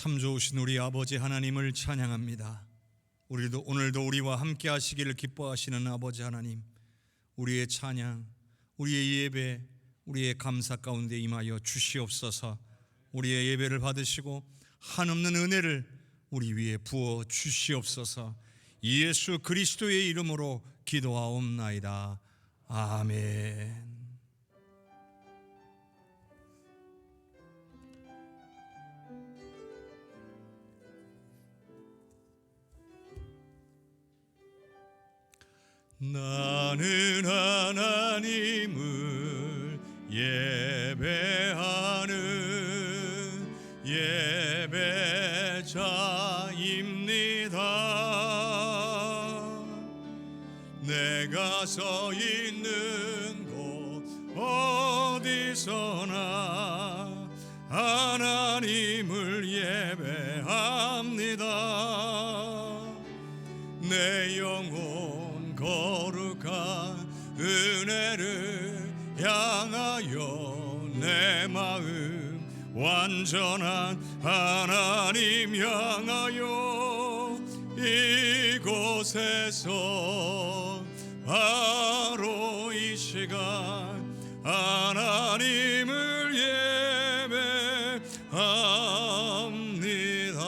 참 좋으신 우리 아버지 하나님을 찬양합니다. 오늘도 우리와 함께 하시기를 기뻐하시는 아버지 하나님, 우리의 찬양, 우리의 예배, 우리의 감사 가운데 임하여 주시옵소서. 우리의 예배를 받으시고 한없는 은혜를 우리 위에 부어 주시옵소서. 예수 그리스도의 이름으로 기도하옵나이다. 아멘. 나는 하나님을 예배하는 예배자입니다. 내가 서 있는 곳 어디서나 하나님을 예배합니다. 내 영혼 거룩한 은혜를 향하여 내 마음 완전한 하나님 향하여 이곳에서 바로 이 시간 하나님을 예배합니다.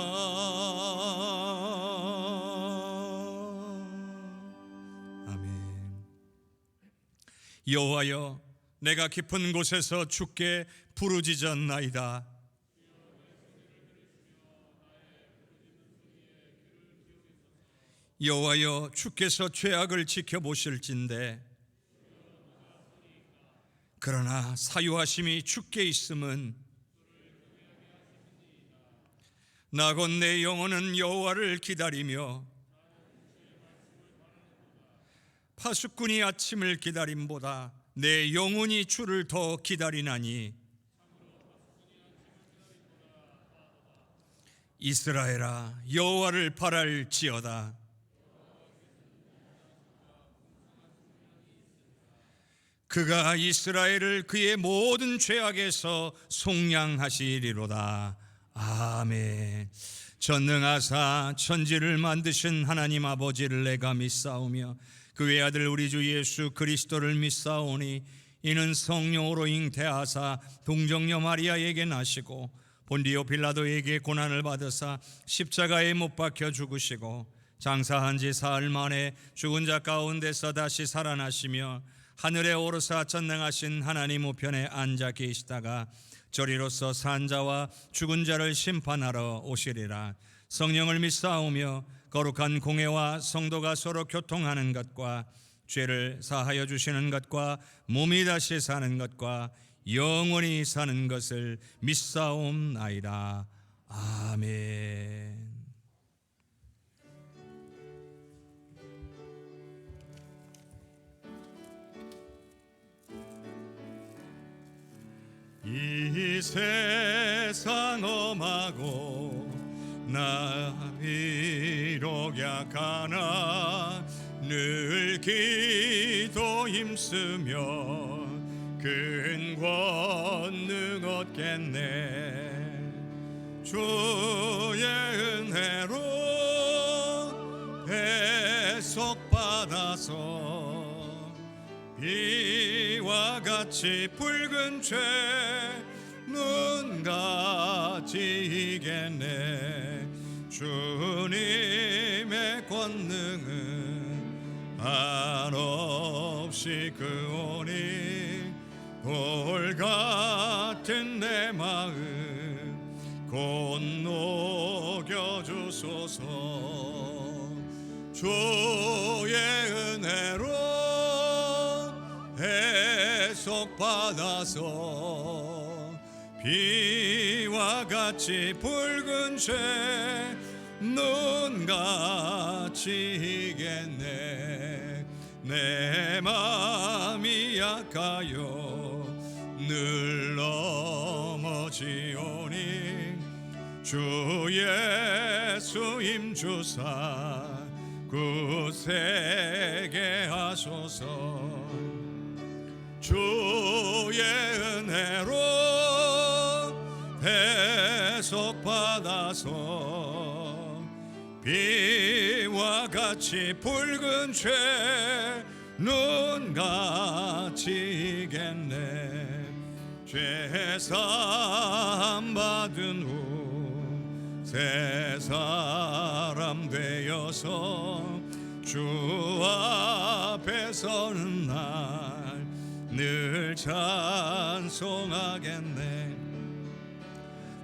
여호와여, 내가 깊은 곳에서 주께 부르짖었나이다. 여호와여, 주께서 죄악을 지켜보실진대 그러나 사유하심이 주께 있음은 나 곧 내 영혼은 여호와를 기다리며 파수꾼이 아침을 기다림보다 내 영혼이 주를 더 기다리나니 이스라엘아, 여호와를 바랄지어다. 그가 이스라엘을 그의 모든 죄악에서 속량하시리로다. 아멘. 전능하사 천지를 만드신 하나님 아버지를 내가 믿사오며 그 외아들 우리 주 예수 그리스도를 믿사오니 이는 성령으로 잉태하사 동정녀 마리아에게 나시고 본디오 빌라도에게 고난을 받으사 십자가에 못 박혀 죽으시고 장사한 지 사흘 만에 죽은 자 가운데서 다시 살아나시며 하늘에 오르사 전능하신 하나님 우편에 앉아 계시다가 저리로서 산 자와 죽은 자를 심판하러 오시리라. 성령을 믿사오며 거룩한 공회와 성도가 서로 교통하는 것과 죄를 사하여 주시는 것과 몸이 다시 사는 것과 영원히 사는 것을 믿사옵나이다. 아멘. 이 세상 험하고 나 비록 약하나 늘 기도 힘쓰며 큰 권능 얻겠네. 주의 은혜로 배속받아서 비와 같이 붉은 죄 눈같이 이겠네. 주님의 권능은 한없이 크오니 돌 같은 내 마음 곧 녹여주소서. 주의 은혜로 해석받아서 비와 같이 붉은 죄 눈같이 이겠네. 내 맘이 약하여 늘 넘어지오니 주 예수 힘주사 굳세게 하소서. 주의 은혜로 대속받아서 비와 같이 붉은 죄 눈같이 이겠네. 죄사함 받은 후 새 사람 되어서 주 앞에 서는 날 늘 찬송하겠네.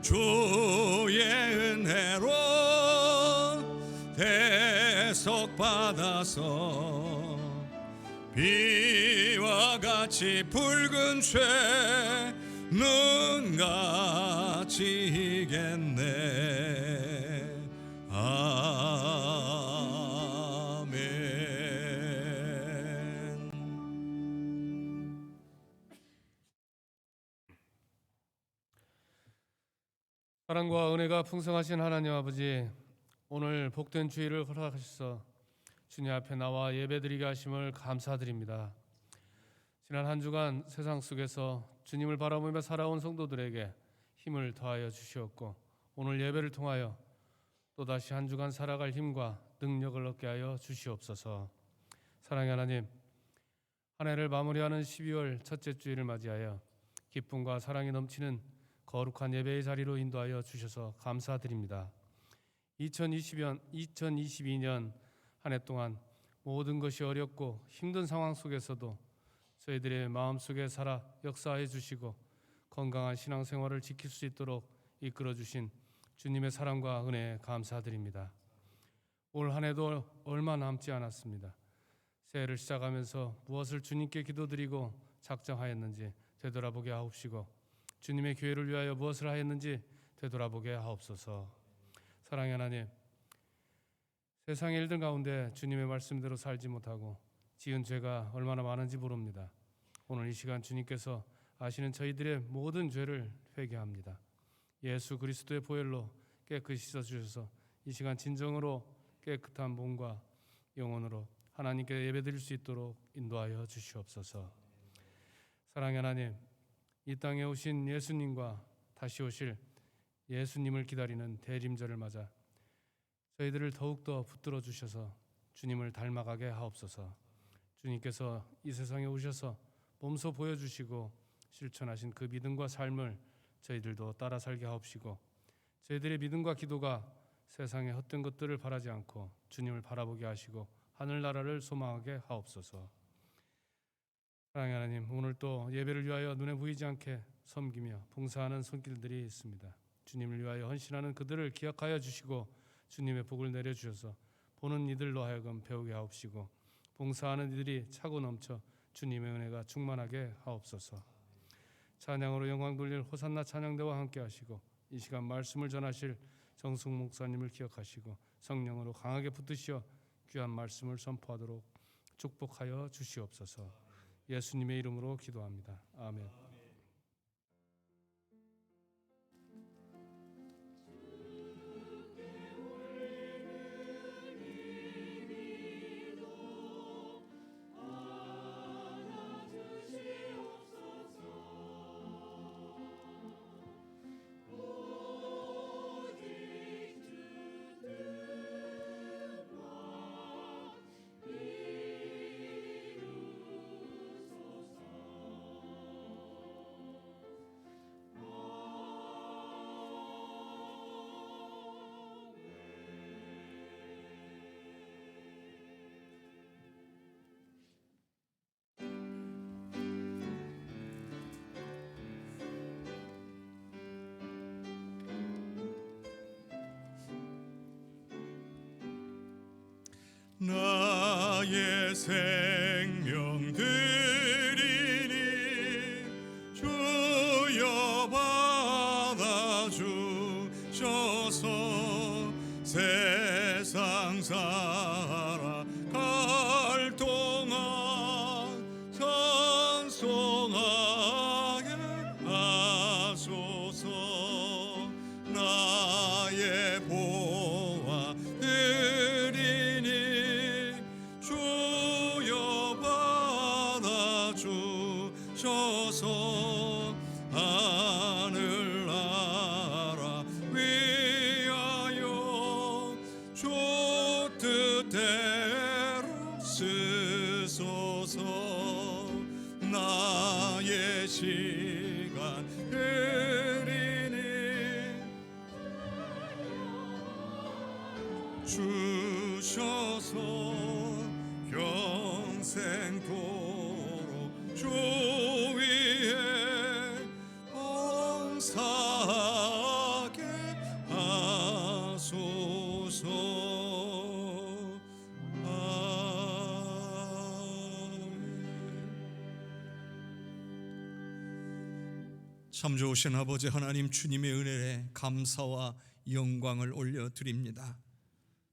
주의 은혜로 대속받아서 비와 같이 붉은 죄 눈같이 이겠네. 아멘. 사랑과 은혜가 풍성하신 하나님 아버지, 오늘 복된 주일을 허락하셔서 주님 앞에 나와 예배드리게 하심을 감사드립니다. 지난 한 주간 세상 속에서 주님을 바라보며 살아온 성도들에게 힘을 더하여 주시었고, 오늘 예배를 통하여 또다시 한 주간 살아갈 힘과 능력을 얻게 하여 주시옵소서. 사랑의 하나님, 한 해를 마무리하는 12월 첫째 주일을 맞이하여 기쁨과 사랑이 넘치는 거룩한 예배의 자리로 인도하여 주셔서 감사드립니다. 2022년 한 해 동안 모든 것이 어렵고 힘든 상황 속에서도 저희들의 마음속에 살아 역사해 주시고 건강한 신앙생활을 지킬 수 있도록 이끌어 주신 주님의 사랑과 은혜에 감사드립니다. 올 한 해도 얼마 남지 않았습니다. 새해를 시작하면서 무엇을 주님께 기도드리고 작정하였는지 되돌아보게 하옵시고, 주님의 교회를 위하여 무엇을 하였는지 되돌아보게 하옵소서. 사랑의 하나님, 세상의 일들 가운데 주님의 말씀대로 살지 못하고 지은 죄가 얼마나 많은지 모릅니다. 오늘 이 시간 주님께서 아시는 저희들의 모든 죄를 회개합니다. 예수 그리스도의 보혈로 깨끗이 씻어주셔서 이 시간 진정으로 깨끗한 몸과 영혼으로 하나님께 예배드릴 수 있도록 인도하여 주시옵소서. 사랑의 하나님, 이 땅에 오신 예수님과 다시 오실 예수님을 기다리는 대림절을 맞아 저희들을 더욱더 붙들어 주셔서 주님을 닮아가게 하옵소서. 주님께서 이 세상에 오셔서 몸소 보여주시고 실천하신 그 믿음과 삶을 저희들도 따라 살게 하옵시고, 저희들의 믿음과 기도가 세상의 헛된 것들을 바라지 않고 주님을 바라보게 하시고 하늘나라를 소망하게 하옵소서. 사랑의 하나님, 오늘 또 예배를 위하여 눈에 보이지 않게 섬기며 봉사하는 손길들이 있습니다. 주님을 위하여 헌신하는 그들을 기억하여 주시고 주님의 복을 내려주셔서 보는 이들로 하여금 배우게 하옵시고, 봉사하는 이들이 차고 넘쳐 주님의 은혜가 충만하게 하옵소서. 찬양으로 영광 돌릴 호산나 찬양대와 함께 하시고, 이 시간 말씀을 전하실 정숙 목사님을 기억하시고 성령으로 강하게 붙드시어 귀한 말씀을 선포하도록 축복하여 주시옵소서. 예수님의 이름으로 기도합니다. 아멘. 나의 생명 드리니 주여 받아주셔서 세상 살아갈 동안 찬송하게 하소서. 나의 보화 드리니 주여 받아주셔서 하늘나라 주셔서 평생토록 주 위에 봉사하게 하소서. 참 좋으신 아버지 하나님, 주님의 은혜에 감사와 영광을 올려드립니다.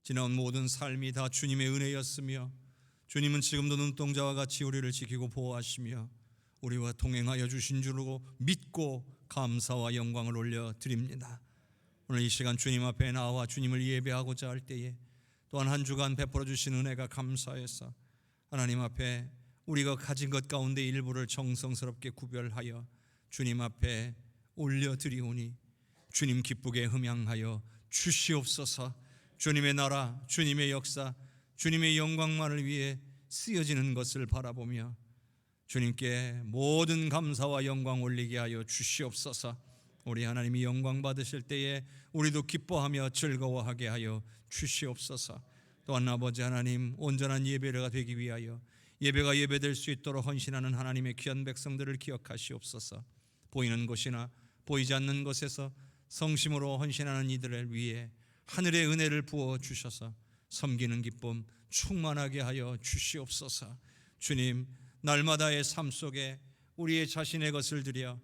지나온 모든 삶이 다 주님의 은혜였으며 주님은 지금도 눈동자와 같이 우리를 지키고 보호하시며 우리와 동행하여 주신 줄로 믿고 감사와 영광을 올려드립니다. 오늘 이 시간 주님 앞에 나와 주님을 예배하고자 할 때에 또한 한 주간 베풀어 주신 은혜가 감사해서 하나님 앞에 우리가 가진 것 가운데 일부를 정성스럽게 구별하여 주님 앞에 올려드리오니 주님 기쁘게 흠양하여 주시옵소서. 주님의 나라, 주님의 역사, 주님의 영광만을 위해 쓰여지는 것을 바라보며 주님께 모든 감사와 영광 올리게 하여 주시옵소서. 우리 하나님이 영광 받으실 때에 우리도 기뻐하며 즐거워하게 하여 주시옵소서. 또한 아버지 하나님, 온전한 예배가 되기 위하여 예배가 예배될 수 있도록 헌신하는 하나님의 귀한 백성들을 기억하시옵소서. 보이는 곳이나 보이지 않는 곳에서 성심으로 헌신하는 이들을 위해 하늘의 은혜를 부어 주셔서 섬기는 기쁨 충만하게 하여 주시옵소서. 주님, 날마다의 삶 속에 우리의 자신의 것을 드려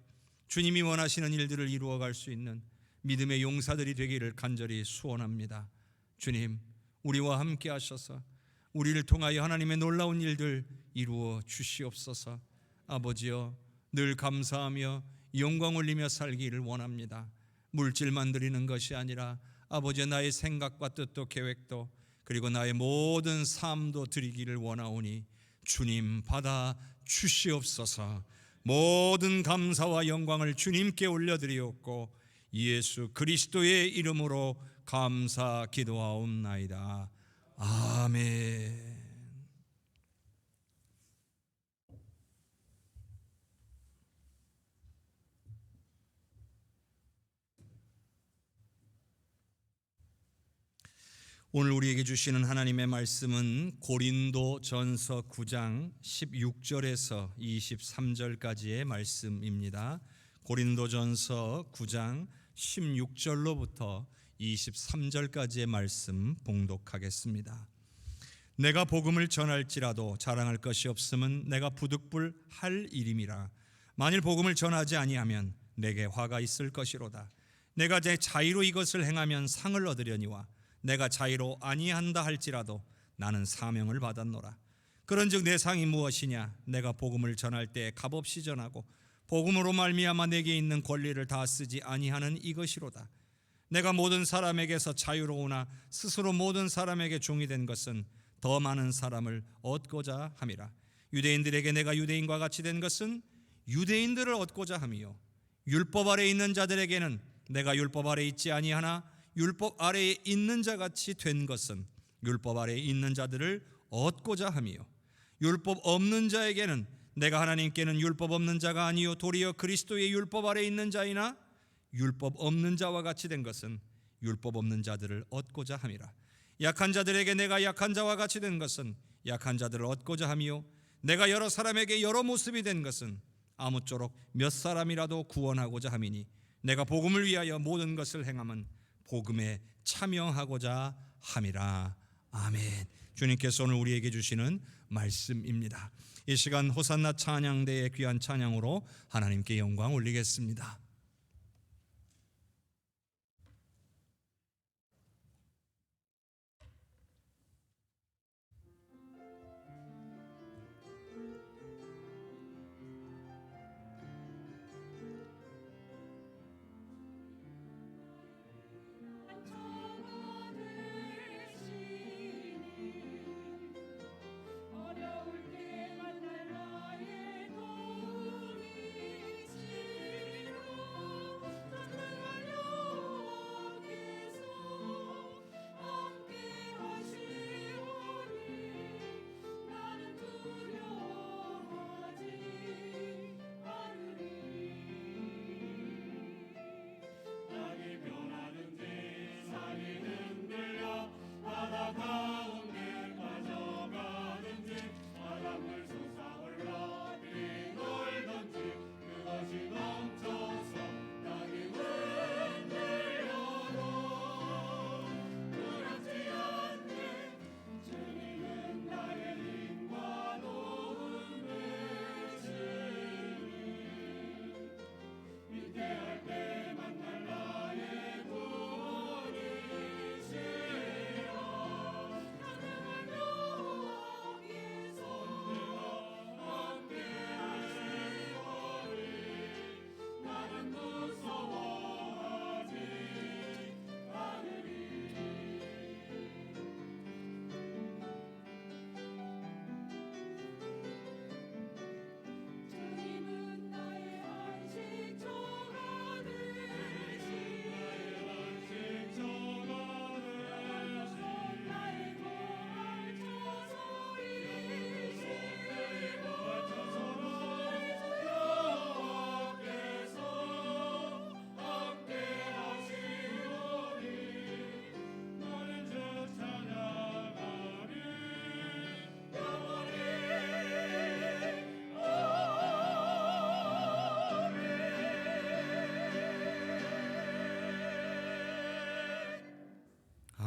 주님이 원하시는 일들을 이루어갈 수 있는 믿음의 용사들이 되기를 간절히 소원합니다. 주님, 우리와 함께 하셔서 우리를 통하여 하나님의 놀라운 일들 이루어 주시옵소서. 아버지여, 늘 감사하며 영광 올리며 살기를 원합니다. 물질만 드리는 것이 아니라 아버지, 나의 생각과 뜻도 계획도 그리고 나의 모든 삶도 드리기를 원하오니 주님 받아 주시옵소서. 모든 감사와 영광을 주님께 올려드리옵고 예수 그리스도의 이름으로 감사 기도하옵나이다. 아멘. 오늘 우리에게 주시는 하나님의 말씀은 고린도전서 9장 16절에서 23절까지의 말씀입니다. 고린도전서 9장 16절로부터 23절까지의 말씀 봉독하겠습니다. 내가 복음을 전할지라도 자랑할 것이 없음은 내가 부득불할 일임이라. 만일 복음을 전하지 아니하면 내게 화가 있을 것이로다. 내가 제 자의로 이것을 행하면 상을 얻으려니와 내가 자의로 아니한다 할지라도 나는 사명을 받았노라. 그런즉 내 상이 무엇이냐? 내가 복음을 전할 때 값없이 전하고 복음으로 말미암아 내게 있는 권리를 다 쓰지 아니하는 이것이로다. 내가 모든 사람에게서 자유로우나 스스로 모든 사람에게 종이 된 것은 더 많은 사람을 얻고자 함이라. 유대인들에게 내가 유대인과 같이 된 것은 유대인들을 얻고자 함이요, 율법 아래에 있는 자들에게는 내가 율법 아래에 있지 아니하나 율법 아래에 있는 자같이 된 것은 율법 아래에 있는 자들을 얻고자 함이요, 율법 없는 자에게는 내가 하나님께는 율법 없는 자가 아니요 도리어 그리스도의 율법 아래에 있는 자이나 율법 없는 자와 같이 된 것은 율법 없는 자들을 얻고자 함이라. 약한 자들에게 내가 약한 자와 같이 된 것은 약한 자들을 얻고자 함이요, 내가 여러 사람에게 여러 모습이 된 것은 아무쪼록 몇 사람이라도 구원하고자 함이니 내가 복음을 위하여 모든 것을 행함은 복음에 참여하고자 함이라. 아멘. 주님께서 오늘 우리에게 주시는 말씀입니다. 이 시간 호산나 찬양대의 귀한 찬양으로 하나님께 영광 올리겠습니다. 어려울 때 만날 나의 도움이시로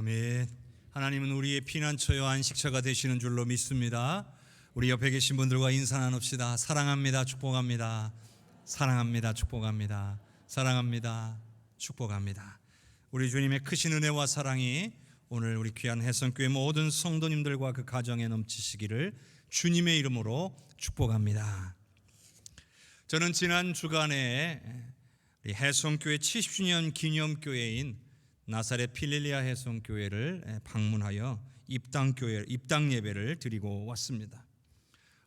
아멘. 하나님은 우리의 피난처요 안식처가 되시는 줄로 믿습니다. 우리 옆에 계신 분들과 인사 나눕시다. 사랑합니다. 축복합니다. 사랑합니다. 축복합니다. 사랑합니다. 축복합니다. 우리 주님의 크신 은혜와 사랑이 오늘 우리 귀한 해성교회 모든 성도님들과 그 가정에 넘치시기를 주님의 이름으로 축복합니다. 저는 지난 주간에 우리 해성교회 70주년 기념교회인 나사렛 필렐리아 해성교회를 방문하여 입당 예배를 드리고 왔습니다.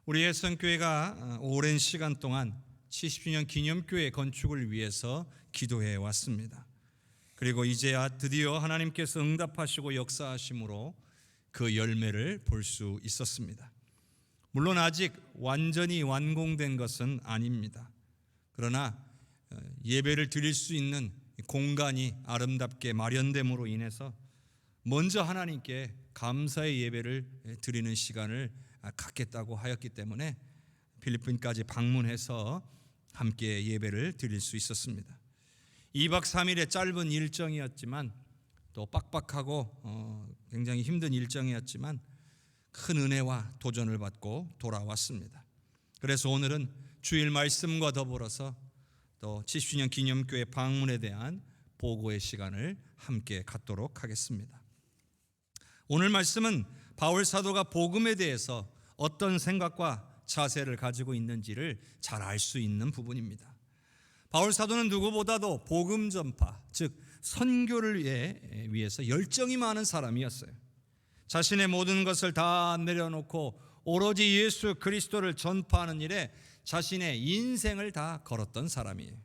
우리 해성교회가 오랜 시간 동안 70주년 기념교회 건축을 위해서 기도해 왔습니다. 그리고 이제야 드디어 하나님께서 응답하시고 역사하심으로 그 열매를 볼 수 있었습니다. 물론 아직 완전히 완공된 것은 아닙니다. 그러나 예배를 드릴 수 있는 공간이 아름답게 마련됨으로 인해서 먼저 하나님께 감사의 예배를 드리는 시간을 갖겠다고 하였기 때문에 필리핀까지 방문해서 함께 예배를 드릴 수 있었습니다. 2박 3일의 짧은 일정이었지만 또 빡빡하고 굉장히 힘든 일정이었지만 큰 은혜와 도전을 받고 돌아왔습니다. 그래서 오늘은 주일 말씀과 더불어서 또 70주년 기념교회 방문에 대한 보고의 시간을 함께 갖도록 하겠습니다. 오늘 말씀은 바울 사도가 복음에 대해서 어떤 생각과 자세를 가지고 있는지를 잘 알 수 있는 부분입니다. 바울 사도는 누구보다도 복음 전파, 즉 선교를 위해서 열정이 많은 사람이었어요. 자신의 모든 것을 다 내려놓고 오로지 예수 그리스도를 전파하는 일에 자신의 인생을 다 걸었던 사람이에요.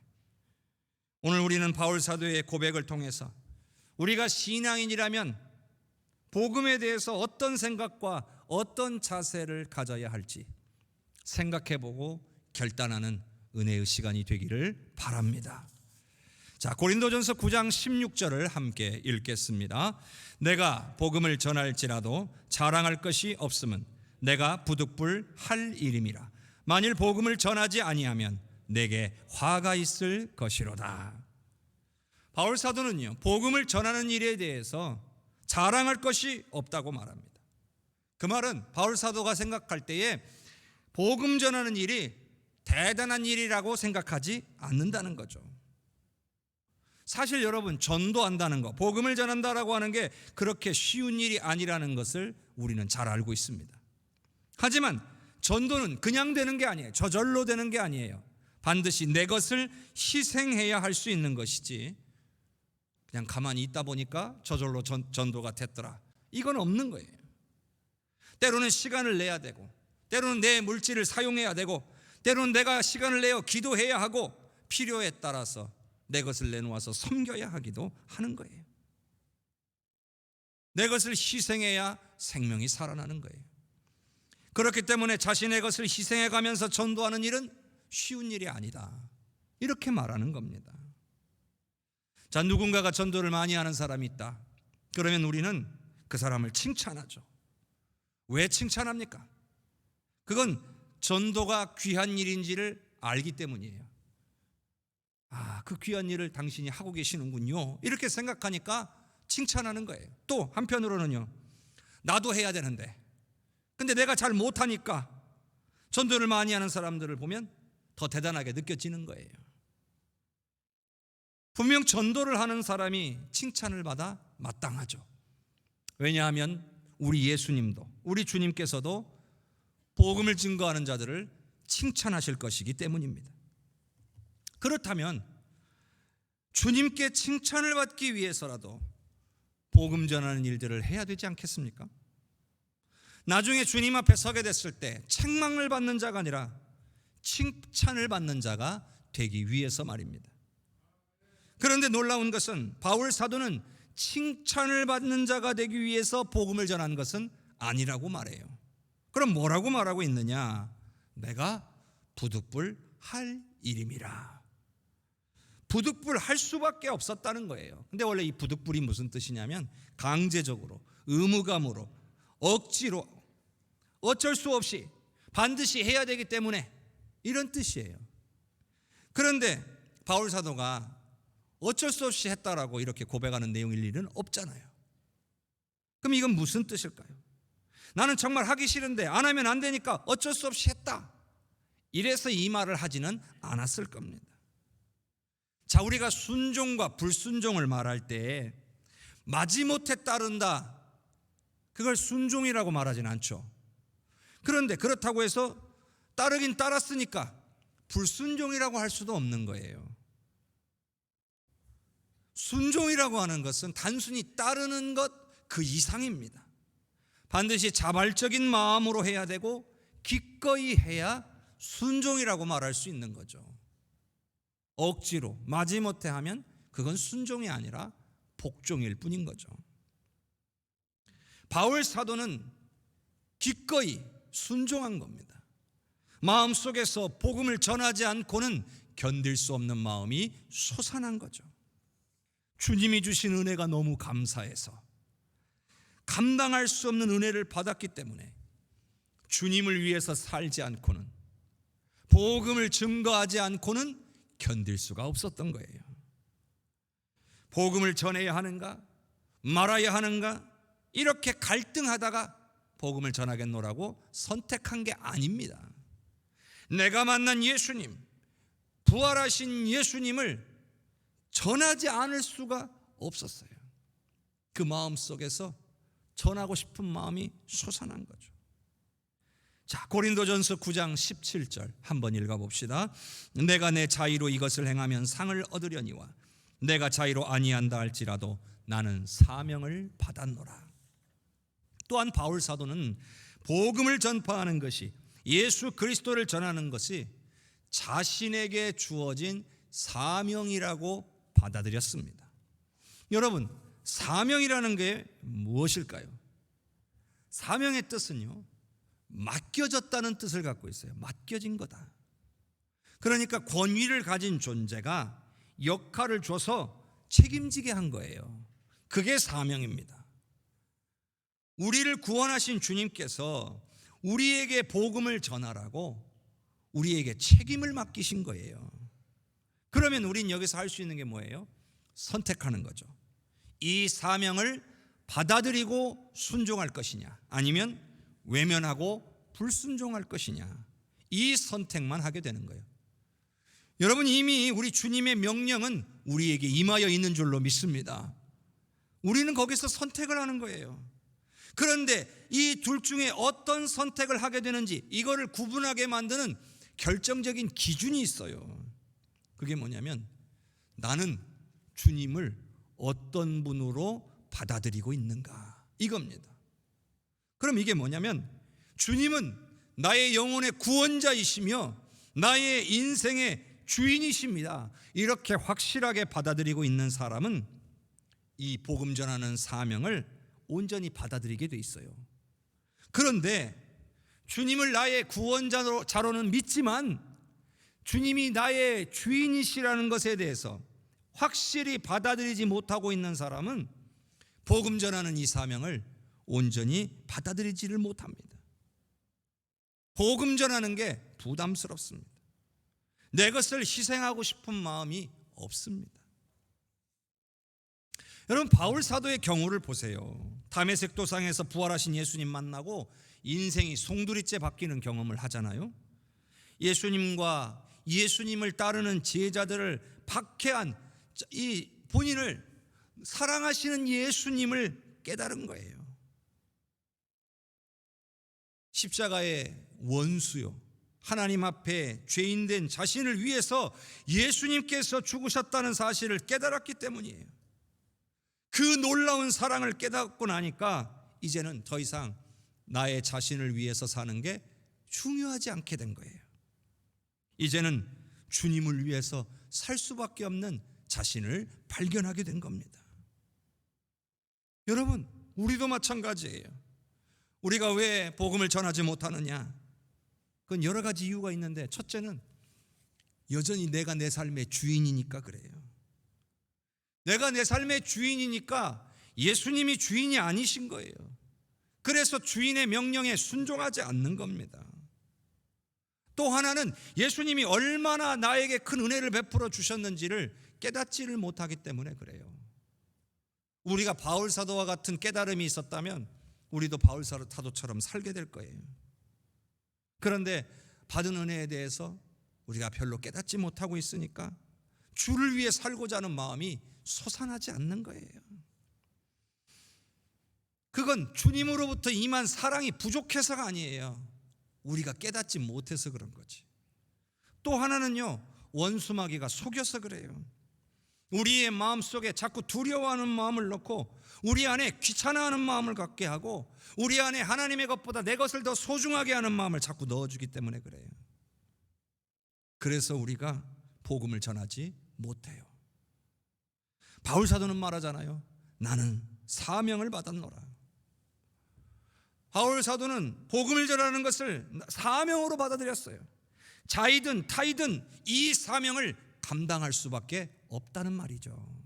오늘 우리는 바울 사도의 고백을 통해서 우리가 신앙인이라면 복음에 대해서 어떤 생각과 어떤 자세를 가져야 할지 생각해보고 결단하는 은혜의 시간이 되기를 바랍니다. 자, 고린도전서 9장 16절을 함께 읽겠습니다. 내가 복음을 전할지라도 자랑할 것이 없음은 내가 부득불할 일임이라. 만일 복음을 전하지 아니하면 내게 화가 있을 것이로다. 바울 사도는요, 복음을 전하는 일에 대해서 자랑할 것이 없다고 말합니다. 그 말은 바울 사도가 생각할 때에 복음 전하는 일이 대단한 일이라고 생각하지 않는다는 거죠. 사실 여러분, 전도한다는 거, 복음을 전한다라고 하는 게 그렇게 쉬운 일이 아니라는 것을 우리는 잘 알고 있습니다. 하지만 전도는 그냥 되는 게 아니에요. 저절로 되는 게 아니에요. 반드시 내 것을 희생해야 할 수 있는 것이지 그냥 가만히 있다 보니까 저절로 전도가 됐더라, 이건 없는 거예요. 때로는 시간을 내야 되고, 때로는 내 물질을 사용해야 되고, 때로는 내가 시간을 내어 기도해야 하고, 필요에 따라서 내 것을 내놓아서 섬겨야 하기도 하는 거예요. 내 것을 희생해야 생명이 살아나는 거예요. 그렇기 때문에 자신의 것을 희생해 가면서 전도하는 일은 쉬운 일이 아니다, 이렇게 말하는 겁니다. 자, 누군가가 전도를 많이 하는 사람이 있다. 그러면 우리는 그 사람을 칭찬하죠. 왜 칭찬합니까? 그건 전도가 귀한 일인지를 알기 때문이에요. 아, 그 귀한 일을 당신이 하고 계시는군요, 이렇게 생각하니까 칭찬하는 거예요. 또 한편으로는요, 나도 해야 되는데 근데 내가 잘 못하니까 전도를 많이 하는 사람들을 보면 더 대단하게 느껴지는 거예요. 분명 전도를 하는 사람이 칭찬을 받아 마땅하죠. 왜냐하면 우리 예수님도, 우리 주님께서도 복음을 증거하는 자들을 칭찬하실 것이기 때문입니다. 그렇다면 주님께 칭찬을 받기 위해서라도 복음 전하는 일들을 해야 되지 않겠습니까? 나중에 주님 앞에 서게 됐을 때 책망을 받는 자가 아니라 칭찬을 받는 자가 되기 위해서 말입니다. 그런데 놀라운 것은 바울 사도는 칭찬을 받는 자가 되기 위해서 복음을 전한 것은 아니라고 말해요. 그럼 뭐라고 말하고 있느냐? 내가 부득불할 일임이라. 부득불할 수밖에 없었다는 거예요. 근데 원래 이 부득불이 무슨 뜻이냐면 강제적으로, 의무감으로, 억지로, 어쩔 수 없이 반드시 해야 되기 때문에, 이런 뜻이에요. 그런데 바울 사도가 어쩔 수 없이 했다라고 이렇게 고백하는 내용일 일은 없잖아요. 그럼 이건 무슨 뜻일까요? 나는 정말 하기 싫은데 안 하면 안 되니까 어쩔 수 없이 했다, 이래서 이 말을 하지는 않았을 겁니다. 자, 우리가 순종과 불순종을 말할 때 마지못해 따른다, 그걸 순종이라고 말하진 않죠. 그런데 그렇다고 해서 따르긴 따랐으니까 불순종이라고 할 수도 없는 거예요. 순종이라고 하는 것은 단순히 따르는 것 그 이상입니다. 반드시 자발적인 마음으로 해야 되고 기꺼이 해야 순종이라고 말할 수 있는 거죠. 억지로 마지못해 하면 그건 순종이 아니라 복종일 뿐인 거죠. 바울 사도는 기꺼이 순종한 겁니다. 마음속에서 복음을 전하지 않고는 견딜 수 없는 마음이 솟아난 거죠. 주님이 주신 은혜가 너무 감사해서 감당할 수 없는 은혜를 받았기 때문에 주님을 위해서 살지 않고는, 복음을 증거하지 않고는 견딜 수가 없었던 거예요. 복음을 전해야 하는가 말아야 하는가 이렇게 갈등하다가 복음을 전하겠노라고 선택한 게 아닙니다. 내가 만난 예수님, 부활하신 예수님을 전하지 않을 수가 없었어요. 그 마음 속에서 전하고 싶은 마음이 솟아난 거죠. 자, 고린도전서 9장 17절 한번 읽어봅시다. 내가 내 자의로 이것을 행하면 상을 얻으려니와 내가 자의로 아니한다 할지라도 나는 사명을 받았노라. 또한 바울 사도는 복음을 전파하는 것이, 예수 그리스도를 전하는 것이 자신에게 주어진 사명이라고 받아들였습니다. 여러분, 사명이라는 게 무엇일까요? 사명의 뜻은요, 맡겨졌다는 뜻을 갖고 있어요. 맡겨진 거다. 그러니까 권위를 가진 존재가 역할을 줘서 책임지게 한 거예요. 그게 사명입니다. 우리를 구원하신 주님께서 우리에게 복음을 전하라고 우리에게 책임을 맡기신 거예요. 그러면 우린 여기서 할 수 있는 게 뭐예요? 선택하는 거죠. 이 사명을 받아들이고 순종할 것이냐, 아니면 외면하고 불순종할 것이냐, 이 선택만 하게 되는 거예요. 여러분, 이미 우리 주님의 명령은 우리에게 임하여 있는 줄로 믿습니다. 우리는 거기서 선택을 하는 거예요. 그런데 이 둘 중에 어떤 선택을 하게 되는지 이거를 구분하게 만드는 결정적인 기준이 있어요. 그게 뭐냐면, 나는 주님을 어떤 분으로 받아들이고 있는가, 이겁니다. 그럼 이게 뭐냐면, 주님은 나의 영혼의 구원자이시며 나의 인생의 주인이십니다, 이렇게 확실하게 받아들이고 있는 사람은 이 복음 전하는 사명을 온전히 받아들이게 돼 있어요. 그런데 주님을 나의 구원자로는 믿지만 주님이 나의 주인이시라는 것에 대해서 확실히 받아들이지 못하고 있는 사람은 복음 전하는 이 사명을 온전히 받아들이지를 못합니다. 복음 전하는 게 부담스럽습니다. 내 것을 희생하고 싶은 마음이 없습니다. 여러분, 바울 사도의 경우를 보세요. 다메섹 도상에서 부활하신 예수님 만나고 인생이 송두리째 바뀌는 경험을 하잖아요. 예수님과 예수님을 따르는 제자들을 박해한 이 본인을 사랑하시는 예수님을 깨달은 거예요. 십자가의 원수요, 하나님 앞에 죄인된 자신을 위해서 예수님께서 죽으셨다는 사실을 깨달았기 때문이에요. 그 놀라운 사랑을 깨닫고 나니까 이제는 더 이상 나의 자신을 위해서 사는 게 중요하지 않게 된 거예요. 이제는 주님을 위해서 살 수밖에 없는 자신을 발견하게 된 겁니다. 여러분, 우리도 마찬가지예요. 우리가 왜 복음을 전하지 못하느냐? 그건 여러 가지 이유가 있는데, 첫째는 여전히 내가 내 삶의 주인이니까 그래요. 내가 내 삶의 주인이니까 예수님이 주인이 아니신 거예요. 그래서 주인의 명령에 순종하지 않는 겁니다. 또 하나는 예수님이 얼마나 나에게 큰 은혜를 베풀어 주셨는지를 깨닫지를 못하기 때문에 그래요. 우리가 바울 사도와 같은 깨달음이 있었다면 우리도 바울 사도처럼 살게 될 거예요. 그런데 받은 은혜에 대해서 우리가 별로 깨닫지 못하고 있으니까 주를 위해 살고자 하는 마음이 솟아나지 않는 거예요. 그건 주님으로부터 임한 사랑이 부족해서가 아니에요. 우리가 깨닫지 못해서 그런 거지. 또 하나는요, 원수마귀가 속여서 그래요. 우리의 마음속에 자꾸 두려워하는 마음을 넣고 우리 안에 귀찮아하는 마음을 갖게 하고 우리 안에 하나님의 것보다 내 것을 더 소중하게 하는 마음을 자꾸 넣어주기 때문에 그래요. 그래서 우리가 복음을 전하지 못해요. 바울 사도는 말하잖아요. 나는 사명을 받았노라. 바울 사도는 복음을 전하는 것을 사명으로 받아들였어요. 자이든 타이든 이 사명을 감당할 수밖에 없다는 말이죠.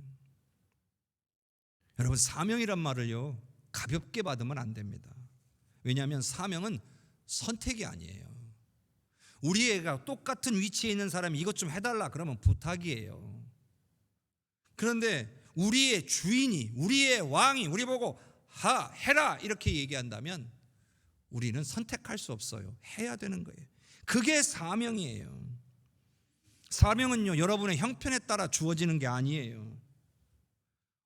여러분, 사명이란 말을요 가볍게 받으면 안 됩니다. 왜냐하면 사명은 선택이 아니에요. 우리 애가 똑같은 위치에 있는 사람이 이것 좀 해달라 그러면 부탁이에요. 그런데 우리의 주인이, 우리의 왕이 우리 보고 해라 이렇게 얘기한다면 우리는 선택할 수 없어요. 해야 되는 거예요. 그게 사명이에요. 사명은요, 여러분의 형편에 따라 주어지는 게 아니에요.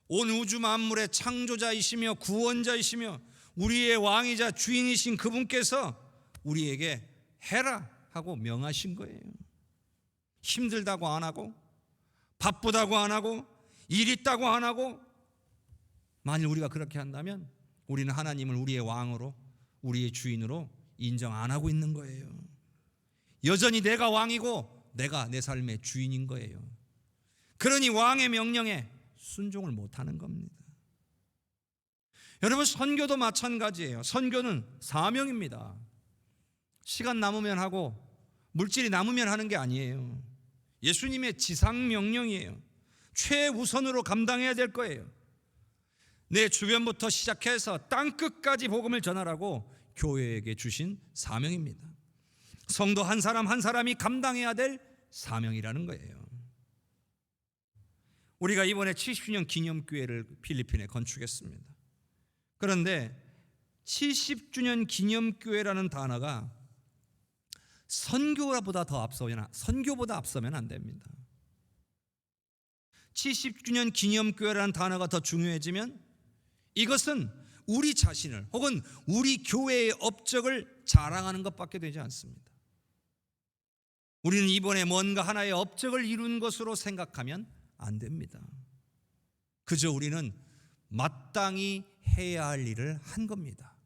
온 우주 만물의 창조자이시며 구원자이시며 우리의 왕이자 주인이신 그분께서 우리에게 해라 하고 명하신 거예요. 힘들다고 안 하고 바쁘다고 안 하고 일 있다고 안 하고, 만일 우리가 그렇게 한다면 우리는 하나님을 우리의 왕으로, 우리의 주인으로 인정 안 하고 있는 거예요. 여전히 내가 왕이고 내가 내 삶의 주인인 거예요. 그러니 왕의 명령에 순종을 못하는 겁니다. 여러분, 선교도 마찬가지예요. 선교는 사명입니다. 시간 남으면 하고 물질이 남으면 하는 게 아니에요. 예수님의 지상 명령이에요. 최우선으로 감당해야 될 거예요. 내 주변부터 시작해서 땅끝까지 복음을 전하라고 교회에게 주신 사명입니다. 성도 한 사람 한 사람이 감당해야 될 사명이라는 거예요. 우리가 이번에 70주년 기념교회를 필리핀에 건축했습니다. 그런데 70주년 기념교회라는 단어가 선교보다 앞서면 안 됩니다. 70주년 기념교회라는 단어가 더 중요해지면 이것은 우리 자신을 혹은 우리 교회의 업적을 자랑하는 것밖에 되지 않습니다. 우리는 이번에 뭔가 하나의 업적을 이룬 것으로 생각하면 안 됩니다. 그저 우리는 마땅히 해야 할 일을 한 겁니다.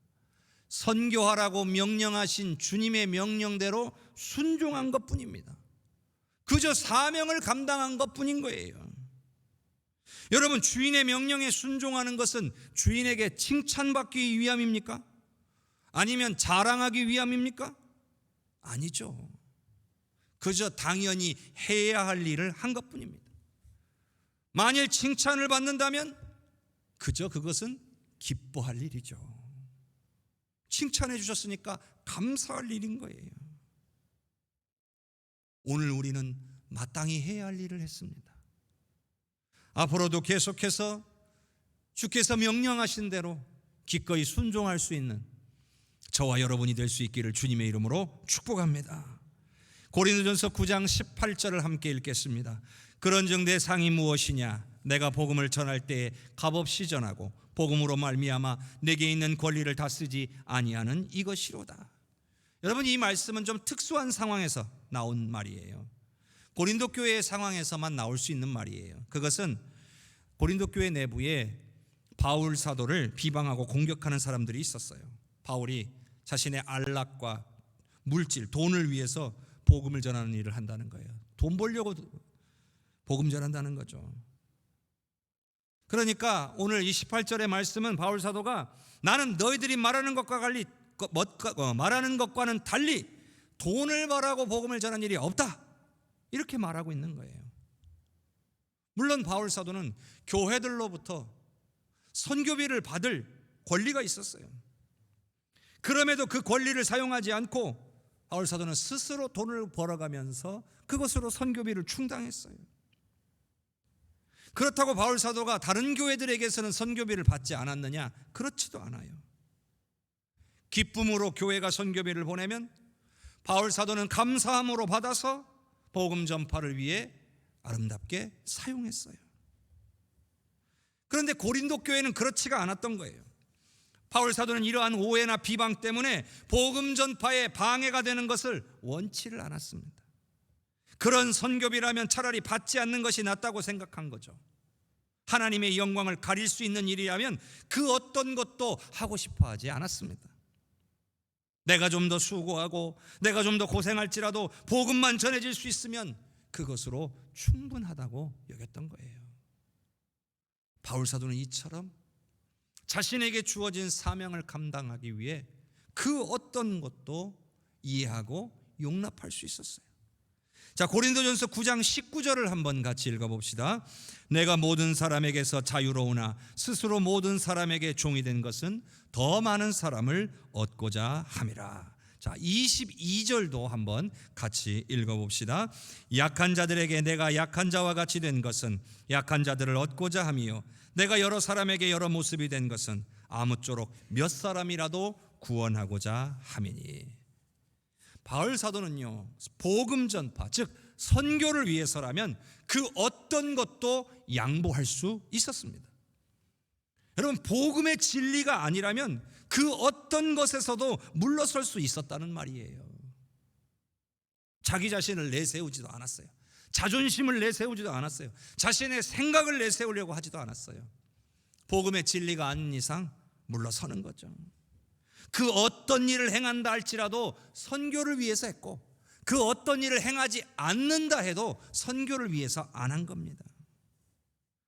선교하라고 명령하신 주님의 명령대로 순종한 것뿐입니다. 그저 사명을 감당한 것뿐인 거예요. 여러분, 주인의 명령에 순종하는 것은 주인에게 칭찬받기 위함입니까? 아니면 자랑하기 위함입니까? 아니죠. 그저 당연히 해야 할 일을 한 것뿐입니다. 만일 칭찬을 받는다면 그저 그것은 기뻐할 일이죠. 칭찬해 주셨으니까 감사할 일인 거예요. 오늘 우리는 마땅히 해야 할 일을 했습니다. 앞으로도 계속해서 주께서 명령하신 대로 기꺼이 순종할 수 있는 저와 여러분이 될 수 있기를 주님의 이름으로 축복합니다. 고린도전서 9장 18절을 함께 읽겠습니다. 그런즉 내 상이 무엇이냐? 내가 복음을 전할 때에 값없이 전하고 복음으로 말미암아 내게 있는 권리를 다 쓰지 아니하는 이것이로다. 여러분, 이 말씀은 좀 특수한 상황에서 나온 말이에요. 고린도 교회의 상황에서만 나올 수 있는 말이에요. 그것은 고린도 교회 내부에 바울 사도를 비방하고 공격하는 사람들이 있었어요. 바울이 자신의 안락과 물질, 돈을 위해서 복음을 전하는 일을 한다는 거예요. 돈 벌려고 복음 전한다는 거죠. 그러니까 오늘 28절의 말씀은 바울 사도가 나는 너희들이 말하는 것과는 달리 돈을 벌하고 복음을 전하는 일이 없다, 이렇게 말하고 있는 거예요. 물론 바울 사도는 교회들로부터 선교비를 받을 권리가 있었어요. 그럼에도 그 권리를 사용하지 않고 바울 사도는 스스로 돈을 벌어가면서 그것으로 선교비를 충당했어요. 그렇다고 바울 사도가 다른 교회들에게서는 선교비를 받지 않았느냐? 그렇지도 않아요. 기쁨으로 교회가 선교비를 보내면 바울 사도는 감사함으로 받아서 복음 전파를 위해 아름답게 사용했어요. 그런데 고린도 교회는 그렇지가 않았던 거예요. 바울 사도는 이러한 오해나 비방 때문에 복음 전파에 방해가 되는 것을 원치를 않았습니다. 그런 선교비라면 차라리 받지 않는 것이 낫다고 생각한 거죠. 하나님의 영광을 가릴 수 있는 일이라면 그 어떤 것도 하고 싶어 하지 않았습니다. 내가 좀 더 수고하고 내가 좀 더 고생할지라도 복음만 전해질 수 있으면 그것으로 충분하다고 여겼던 거예요. 바울 사도는 이처럼 자신에게 주어진 사명을 감당하기 위해 그 어떤 것도 이해하고 용납할 수 있었어요. 자, 고린도전서 9장 19절을 한번 같이 읽어봅시다. 내가 모든 사람에게서 자유로우나 스스로 모든 사람에게 종이 된 것은 더 많은 사람을 얻고자 함이라. 자, 22절도 한번 같이 읽어봅시다. 약한 자들에게 내가 약한 자와 같이 된 것은 약한 자들을 얻고자 함이요 내가 여러 사람에게 여러 모습이 된 것은 아무쪼록 몇 사람이라도 구원하고자 함이니. 바울 사도는요, 복음 전파, 즉 선교를 위해서라면 그 어떤 것도 양보할 수 있었습니다. 여러분, 복음의 진리가 아니라면 그 어떤 것에서도 물러설 수 있었다는 말이에요. 자기 자신을 내세우지도 않았어요. 자존심을 내세우지도 않았어요. 자신의 생각을 내세우려고 하지도 않았어요. 복음의 진리가 아닌 이상 물러서는 거죠. 그 어떤 일을 행한다 할지라도 선교를 위해서 했고, 그 어떤 일을 행하지 않는다 해도 선교를 위해서 안 한 겁니다.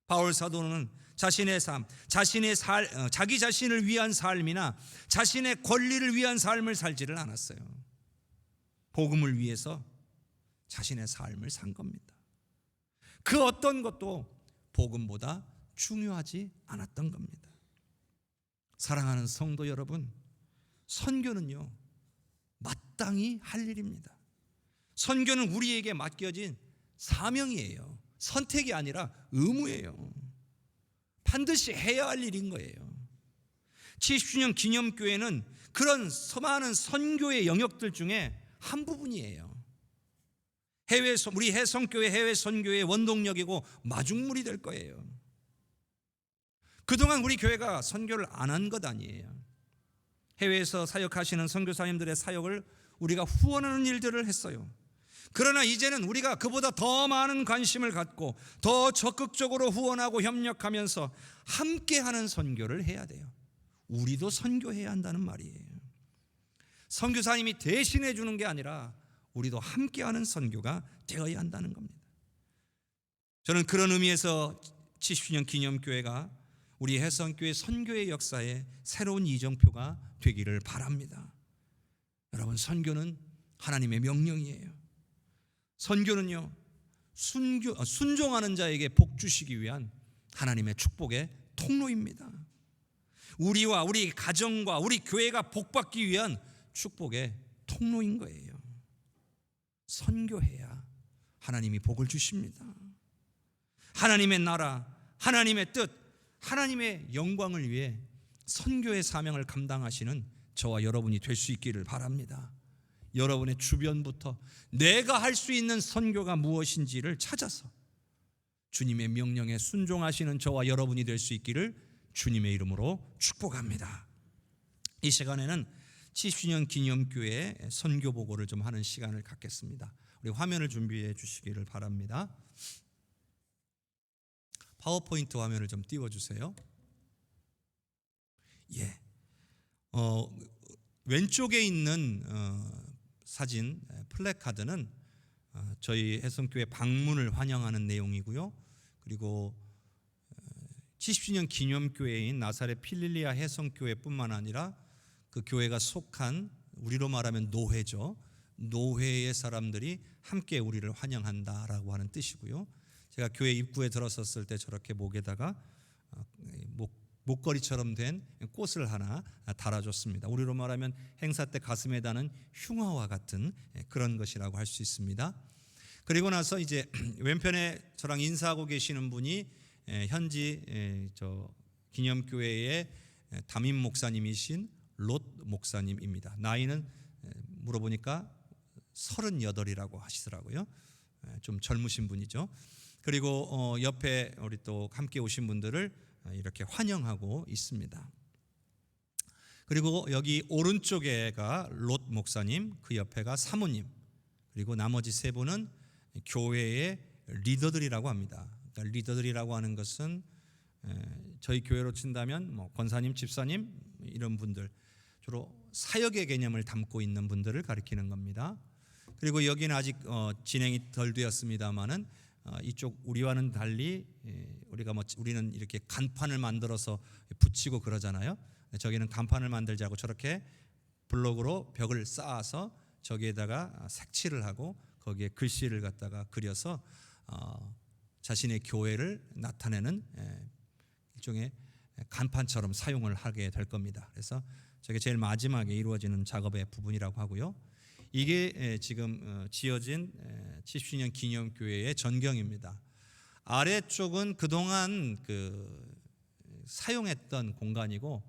바울 사도는 자신의 삶, 자기 자신을 위한 삶이나 자신의 권리를 위한 삶을 살지를 않았어요. 복음을 위해서 자신의 삶을 산 겁니다. 그 어떤 것도 복음보다 중요하지 않았던 겁니다. 사랑하는 성도 여러분, 선교는요, 마땅히 할 일입니다. 선교는 우리에게 맡겨진 사명이에요. 선택이 아니라 의무예요. 반드시 해야 할 일인 거예요. 70주년 기념교회는 그런 많은 선교의 영역들 중에 한 부분이에요. 우리 해성교회 해외 선교의 원동력이고 마중물이 될 거예요. 그동안 우리 교회가 선교를 안 한 것 아니에요. 해외에서 사역하시는 선교사님들의 사역을 우리가 후원하는 일들을 했어요. 그러나 이제는 우리가 그보다 더 많은 관심을 갖고 더 적극적으로 후원하고 협력하면서 함께하는 선교를 해야 돼요. 우리도 선교해야 한다는 말이에요. 선교사님이 대신해 주는 게 아니라 우리도 함께하는 선교가 되어야 한다는 겁니다. 저는 그런 의미에서 70주년 기념교회가 우리 해성교회 선교의 역사에 새로운 이정표가 되기를 바랍니다. 여러분, 선교는 하나님의 명령이에요. 선교는요, 순종하는 자에게 복 주시기 위한 하나님의 축복의 통로입니다. 우리와 우리 가정과 우리 교회가 복받기 위한 축복의 통로인 거예요. 선교해야 하나님이 복을 주십니다. 하나님의 나라, 하나님의 뜻, 하나님의 영광을 위해 선교의 사명을 감당하시는 저와 여러분이 될 수 있기를 바랍니다. 여러분의 주변부터 내가 할 수 있는 선교가 무엇인지를 찾아서 주님의 명령에 순종하시는 저와 여러분이 될 수 있기를 주님의 이름으로 축복합니다. 이 시간에는 70주년 기념교회 선교 보고를 좀 하는 시간을 갖겠습니다. 우리 화면을 준비해 주시기를 바랍니다. 파워포인트 화면을 좀 띄워주세요. 예. 왼쪽에 있는 사진 플래카드는 저희 해성교회 방문을 환영하는 내용이고요. 그리고 70주년 기념교회인 나사렛 필릴리아 해성교회뿐만 아니라 그 교회가 속한, 우리로 말하면 노회죠. 노회의 사람들이 함께 우리를 환영한다라고 하는 뜻이고요. 제가 교회 입구에 들어섰을 때 저렇게 목에다가 목걸이처럼 된 꽃을 하나 달아줬습니다. 우리로 말하면 행사 때 가슴에 다는 흉화와 같은 그런 것이라고 할 수 있습니다. 그리고 나서 이제 왼편에 저랑 인사하고 계시는 분이 현지 저 기념교회의 담임 목사님이신 롯 목사님입니다. 나이는 물어보니까 38이라고 하시더라고요. 좀 젊으신 분이죠. 그리고 옆에 우리 또 함께 오신 분들을 이렇게 환영하고 있습니다. 그리고 여기 오른쪽에가 롯 목사님, 그 옆에가 사모님, 그리고 나머지 세 분은 교회의 리더들이라고 합니다. 그러니까 리더들이라고 하는 것은 저희 교회로 친다면 뭐 권사님, 집사님 이런 분들, 주로 사역의 개념을 담고 있는 분들을 가리키는 겁니다. 그리고 여기는 아직 진행이 덜 되었습니다만은 이쪽 우리와는 달리 우리는 이렇게 간판을 만들어서 붙이고 그러잖아요. 저기는 간판을 만들자고 저렇게 블록으로 벽을 쌓아서 저기에다가 색칠을 하고 거기에 글씨를 갖다가 그려서 자신의 교회를 나타내는 일종의 간판처럼 사용을 하게 될 겁니다. 그래서 저게 제일 마지막에 이루어지는 작업의 부분이라고 하고요. 이게 지금 지어진 70주년 기념교회의 전경입니다. 아래쪽은 그동안 사용했던 공간이고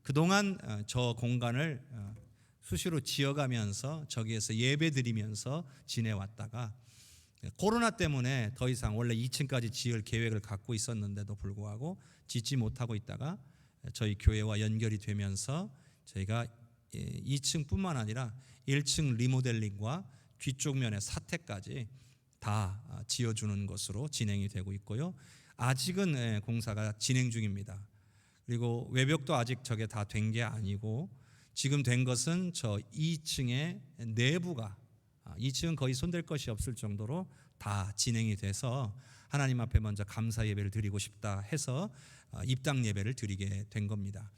그동안 저 공간을 수시로 지어가면서 저기에서 예배드리면서 지내왔다가 코로나 때문에 더 이상 원래 2층까지 지을 계획을 갖고 있었는데도 불구하고 짓지 못하고 있다가 저희 교회와 연결이 되면서 저희가 2층뿐만 아니라 1층 리모델링과 뒤쪽 면의 사택까지 다 지어주는 것으로 진행이 되고 있고요. 아직은 공사가 진행 중입니다. 그리고 외벽도 아직 저게 다 된 게 아니고 지금 된 것은 저 2층의 내부가 2층은 거의 손댈 것이 없을 정도로 다 진행이 돼서 하나님 앞에 먼저 감사 예배를 드리고 싶다 해서 입당 예배를 드리게 된 겁니다.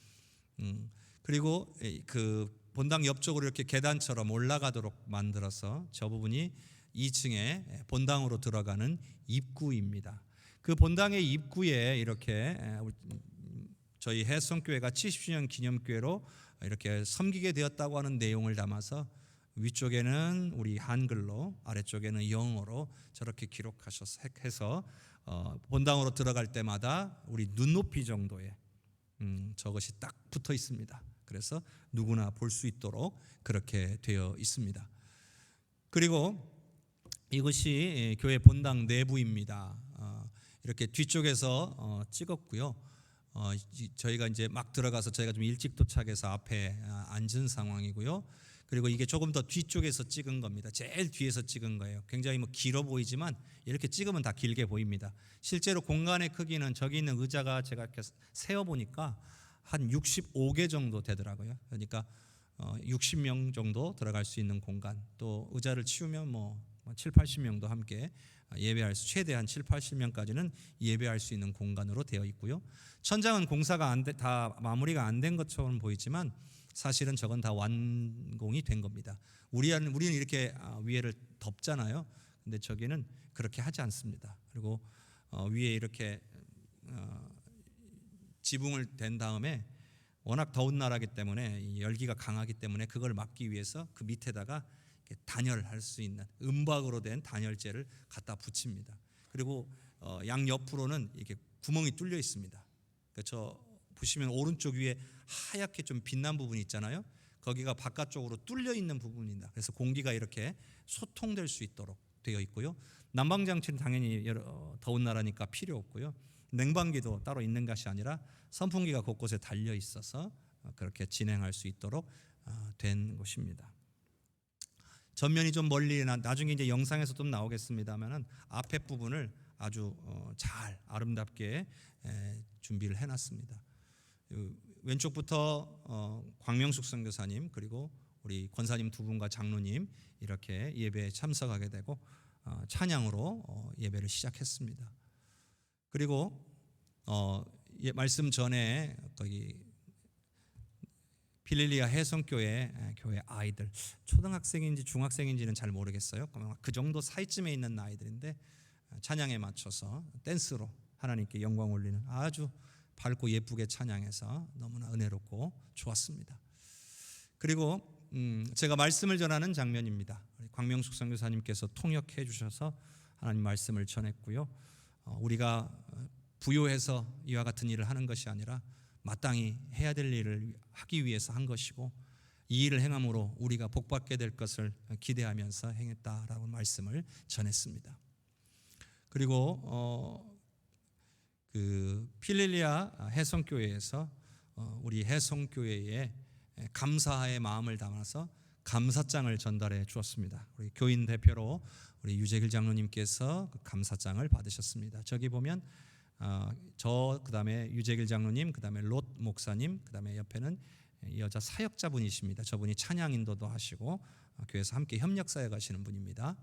그리고 그 본당 옆쪽으로 이렇게 계단처럼 올라가도록 만들어서 저 부분이 2층에 본당으로 들어가는 입구입니다. 그 본당의 입구에 이렇게 저희 해성교회가 70주년 기념교회로 이렇게 섬기게 되었다고 하는 내용을 담아서 위쪽에는 우리 한글로 아래쪽에는 영어로 저렇게 기록하셔서 해서 본당으로 들어갈 때마다 우리 눈높이 정도의 저것이 딱 붙어 있습니다. 그래서 누구나 볼 수 있도록 그렇게 되어 있습니다. 그리고 이것이 교회 본당 내부입니다. 이렇게 뒤쪽에서 찍었고요. 저희가 이제 막 들어가서 저희가 좀 일찍 도착해서 앞에 앉은 상황이고요. 그리고 이게 조금 더 뒤쪽에서 찍은 겁니다. 제일 뒤에서 찍은 거예요. 굉장히 길어 보이지만 이렇게 찍으면 다 길게 보입니다. 실제로 공간의 크기는 저기 있는 의자가 제가 이렇게 세어 보니까 한 65개 정도 되더라고요. 그러니까 60명 정도 들어갈 수 있는 공간, 또 의자를 치우면 뭐 7, 80명도 함께 예배할 수, 최대한 7, 80명까지는 예배할 수 있는 공간으로 되어 있고요. 천장은 공사가 다 마무리가 안 된 것처럼 보이지만 사실은 저건 다 완공이 된 겁니다. 우리는 이렇게 위에를 덮잖아요. 근데 저기는 그렇게 하지 않습니다. 그리고 위에 이렇게 지붕을 댄 다음에 워낙 더운 나라기 때문에 열기가 강하기 때문에 그걸 막기 위해서 그 밑에다가 단열할 수 있는 은박으로 된 단열재를 갖다 붙입니다. 그리고 양 옆으로는 이렇게 구멍이 뚫려 있습니다. 저 보시면 오른쪽 위에 하얗게 좀 빛난 부분이 있잖아요. 거기가 바깥쪽으로 뚫려 있는 부분입니다. 그래서 공기가 이렇게 소통될 수 있도록 되어 있고요. 난방장치는 당연히 더운 나라니까 필요 없고요. 냉방기도 따로 있는 것이 아니라 선풍기가 곳곳에 달려 있어서 그렇게 진행할 수 있도록 된 곳입니다. 전면이 좀 멀리 나중에 이제 영상에서 좀 나오겠습니다만은 앞에 부분을 아주 잘 아름답게 준비를 해놨습니다. 왼쪽부터 광명숙 선교사님 그리고 우리 권사님 두 분과 장로님 이렇게 예배에 참석하게 되고 찬양으로 예배를 시작했습니다. 그리고 말씀 전에 거기 필릴리아 해성교회 교회 아이들 초등학생인지 중학생인지는 잘 모르겠어요. 그 정도 사이쯤에 있는 아이들인데 찬양에 맞춰서 댄스로 하나님께 영광 올리는 아주 밝고 예쁘게 찬양해서 너무나 은혜롭고 좋았습니다. 그리고 제가 말씀을 전하는 장면입니다. 광명숙 선교사님께서 통역해 주셔서 하나님 말씀을 전했고요. 우리가 부요해서 이와 같은 일을 하는 것이 아니라 마땅히 해야 될 일을 하기 위해서 한 것이고, 이 일을 행함으로 우리가 복받게 될 것을 기대하면서 행했다라고 말씀을 전했습니다. 그리고 그 필릴리아 해성교회에서 우리 해성교회에 감사의 마음을 담아서 감사장을 전달해 주었습니다. 우리 교인 대표로 우리 유재길 장로님께서 그 감사장을 받으셨습니다. 저기 보면 저 그다음에 유재길 장로님, 그다음에 롯 목사님, 그다음에 옆에는 여자 사역자분이십니다. 저분이 찬양 인도도 하시고 교회에서 함께 협력 사역하시는 분입니다.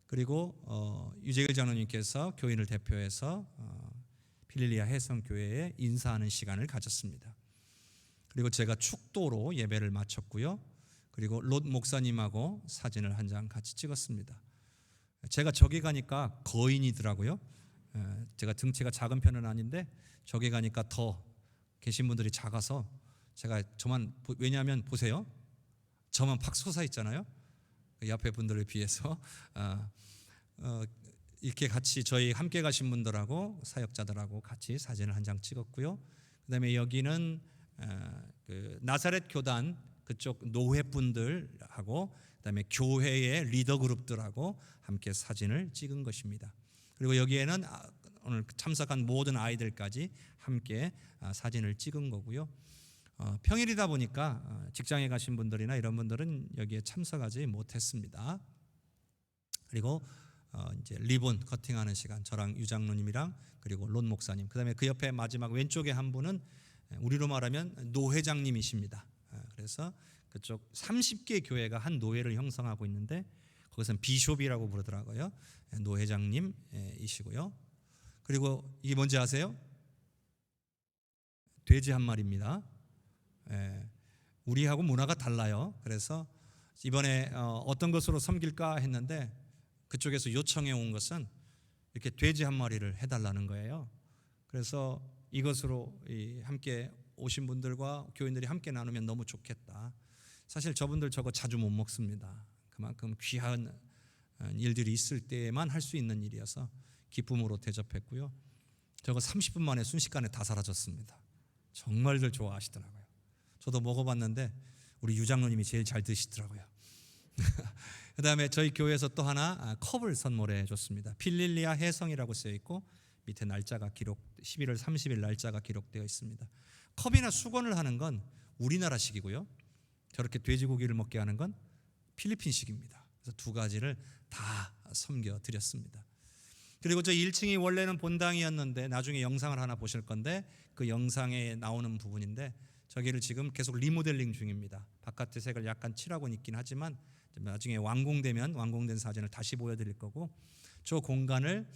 그리고 유재길 장로님께서 교인을 대표해서 필릴리아 해성교회에 인사하는 시간을 가졌습니다. 그리고 제가 축도로 예배를 마쳤고요. 그리고 롯 목사님하고 사진을 한 장 같이 찍었습니다. 제가 저기 가니까 거인이더라고요. 제가 등치가 작은 편은 아닌데 저기 가니까 더 계신 분들이 작아서 제가 저만, 왜냐하면 보세요, 저만 팍 솟아 있잖아요. 옆에 분들에 비해서 이렇게 같이 저희 함께 가신 분들하고 사역자들하고 같이 사진을 한 장 찍었고요. 그다음에 여기는 그 나사렛 교단 그쪽 노회분들하고 그다음에 교회의 리더 그룹들하고 함께 사진을 찍은 것입니다. 그리고 여기에는 오늘 참석한 모든 아이들까지 함께 사진을 찍은 거고요. 평일이다 보니까 직장에 가신 분들이나 이런 분들은 여기에 참석하지 못했습니다. 그리고 이제 리본 커팅하는 시간, 저랑 유장로님이랑 그리고 론 목사님, 그다음에 그 옆에 마지막 왼쪽에 한 분은 우리로 말하면 노회장님이십니다. 그래서 그쪽 30개 교회가 한 노회를 형성하고 있는데 거기서는 비숍이라고 부르더라고요. 노회장님이시고요. 그리고 이게 뭔지 아세요? 돼지 한 마리입니다. 우리하고 문화가 달라요. 그래서 이번에 어떤 것으로 섬길까 했는데 그쪽에서 요청해 온 것은 이렇게 돼지 한 마리를 해달라는 거예요. 그래서 이것으로 함께 오신 분들과 교인들이 함께 나누면 너무 좋겠다. 사실 저분들 저거 자주 못 먹습니다. 그만큼 귀한 일들이 있을 때만 할 수 있는 일이어서 기쁨으로 대접했고요. 저거 30분 만에 순식간에 다 사라졌습니다. 정말들 좋아하시더라고요. 저도 먹어봤는데 우리 유장로님이 제일 잘 드시더라고요. 그 다음에 저희 교회에서 또 하나 컵을 선물해 줬습니다. 필릴리아 해성이라고 쓰여 있고 밑에 날짜가 11월 30일 날짜가 기록되어 있습니다. 컵이나 수건을 하는 건 우리나라식이고요. 저렇게 돼지고기를 먹게 하는 건 필리핀식입니다. 그래서 두 가지를 다 섬겨 드렸습니다. 그리고 저 1층이 원래는 본당이었는데 나중에 영상을 하나 보실 건데 그 영상에 나오는 부분인데 저기를 지금 계속 리모델링 중입니다. 바깥의 색을 약간 칠하고 있긴 하지만 나중에 완공되면 완공된 사진을 다시 보여드릴 거고, 저 공간을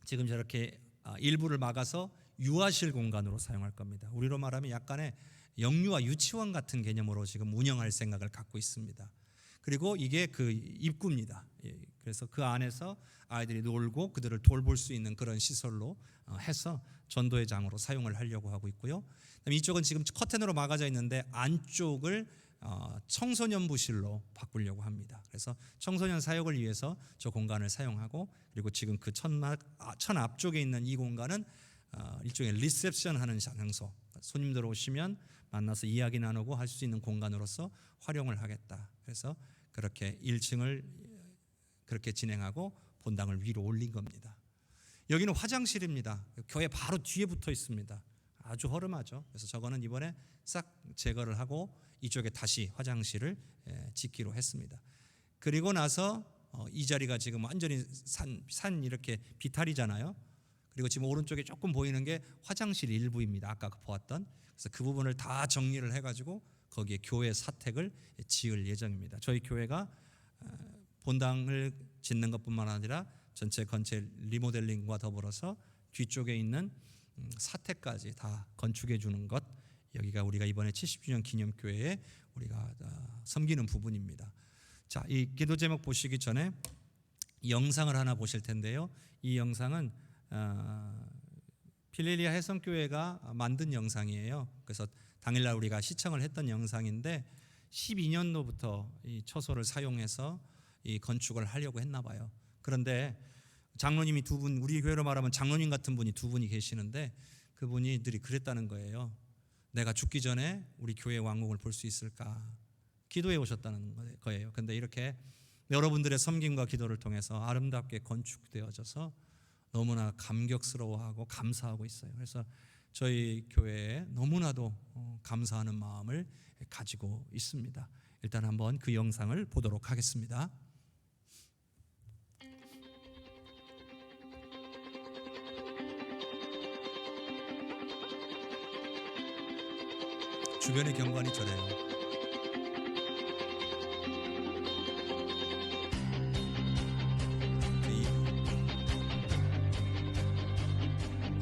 지금 저렇게 일부를 막아서 유아실 공간으로 사용할 겁니다. 우리로 말하면 약간의 영유아 유치원 같은 개념으로 지금 운영할 생각을 갖고 있습니다. 그리고 이게 그 입구입니다. 그래서 그 안에서 아이들이 놀고 그들을 돌볼 수 있는 그런 시설로 해서 전도의 장으로 사용을 하려고 하고 있고요. 그다음에 이쪽은 지금 커튼으로 막아져 있는데 안쪽을 청소년부실로 바꾸려고 합니다. 그래서 청소년 사역을 위해서 저 공간을 사용하고, 그리고 지금 그 천 앞쪽에 있는 이 공간은 일종의 리셉션 하는 장소, 손님들 오시면 만나서 이야기 나누고 할 수 있는 공간으로서 활용을 하겠다. 그래서 그렇게 1층을 그렇게 진행하고 본당을 위로 올린 겁니다. 여기는 화장실입니다. 교회 바로 뒤에 붙어 있습니다. 아주 허름하죠. 그래서 저거는 이번에 싹 제거를 하고 이쪽에 다시 화장실을 짓기로 했습니다. 그리고 나서 이 자리가 지금 완전히 산 이렇게 비탈이잖아요. 그리고 지금 오른쪽에 조금 보이는 게 화장실 일부입니다. 아까 보았던. 그래서 그 부분을 다 정리를 해가지고 거기에 교회 사택을 지을 예정입니다. 저희 교회가 본당을 짓는 것뿐만 아니라 전체 건체 리모델링과 더불어서 뒤쪽에 있는 사택까지 다 건축해 주는 것, 여기가 우리가 이번에 70주년 기념교회에 우리가 섬기는 부분입니다. 자, 이 기도 제목 보시기 전에 영상을 하나 보실 텐데요. 이 영상은 필릴리아 해성교회가 만든 영상이에요. 그래서 당일날 우리가 시청을 했던 영상인데 12년도부터 이 처소를 사용해서 이 건축을 하려고 했나 봐요. 그런데 장로님이 두 분, 우리 교회로 말하면 장로님 같은 분이 두 분이 계시는데 그분들이 그랬다는 거예요. 내가 죽기 전에 우리 교회 왕궁을 볼 수 있을까 기도해 오셨다는 거예요. 근데 이렇게 여러분들의 섬김과 기도를 통해서 아름답게 건축되어져서 너무나 감격스러워하고 감사하고 있어요. 그래서 저희 교회에 너무나도 감사하는 마음을 가지고 있습니다. 일단 한번 그 영상을 보도록 하겠습니다. 주변의 경관이 저래요.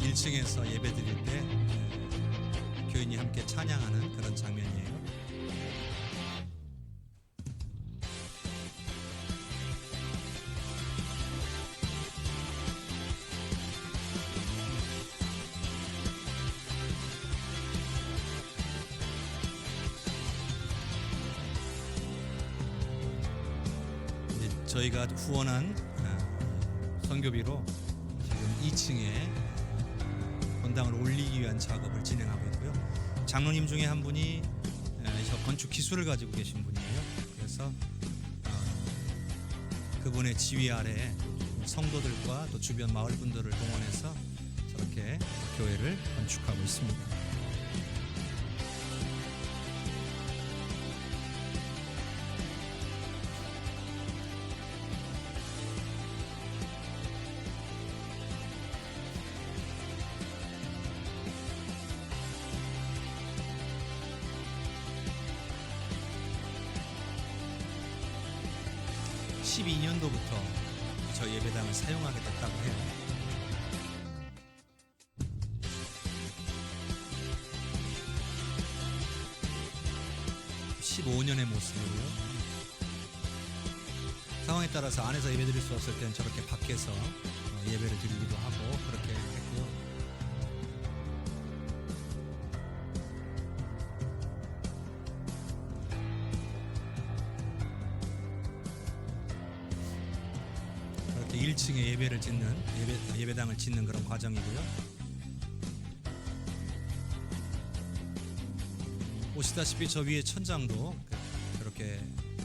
1층에서 예배 드릴 때 교인이 함께 찬양하는 그런 장면이에요. 이제 저희가 후원한 선교비로 지금 2층에 건당을 올리기 위한 작업을 진행하고 있고요. 장로님 중에 한 분이 저 건축 기술을 가지고 계신 분이에요. 그래서 그분의 지휘 아래 성도들과 또 주변 마을 분들을 동원해서 저렇게 교회를 건축하고 있습니다. (12년도부터) 저희 예배당을 사용하게 됐다고 해요. (15년의) 모습이고요. 상황에 따라서 안에서 예배드릴 수 없을 때는 저렇게 밖에서 예배를 드리기도 하고 그렇게 했고요. 그렇게 1층에 예배를 짓는 예배당을 짓는 그런 과정이고요. 보시다시피 저 위에 천장도 그렇게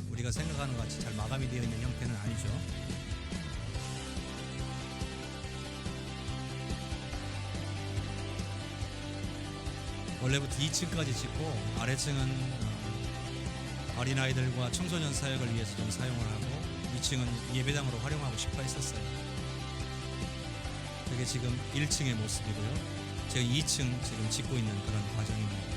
우리가 생각하는 것 같이 잘 마감이 되어 있는 형태는 아니죠. 원래부터 2층까지 짓고 아래층은 어린아이들과 청소년 사역을 위해서 좀 사용을 하고 2층은 예배당으로 활용하고 싶어 했었어요. 그게 지금 1층의 모습이고요. 제가 2층 지금 짓고 있는 그런 과정입니다.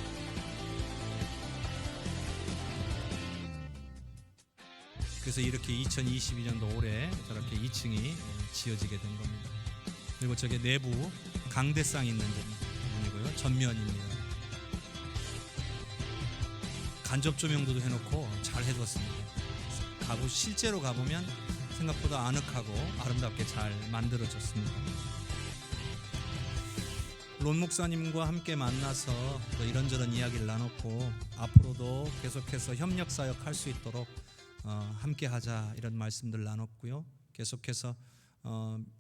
그래서 이렇게 2022년도 올해 저렇게 2층이 지어지게 된 겁니다. 그리고 저게 내부 강대상 있는 부분이고요. 전면입니다. 간접 조명도 해놓고 잘 해뒀습니다. 실제로 가보면 생각보다 아늑하고 아름답게 잘 만들어졌습니다. 론 목사님과 함께 만나서 또 이런저런 이야기를 나눴고 앞으로도 계속해서 협력 사역 할 수 있도록 함께 하자 이런 말씀들 나눴고요. 계속해서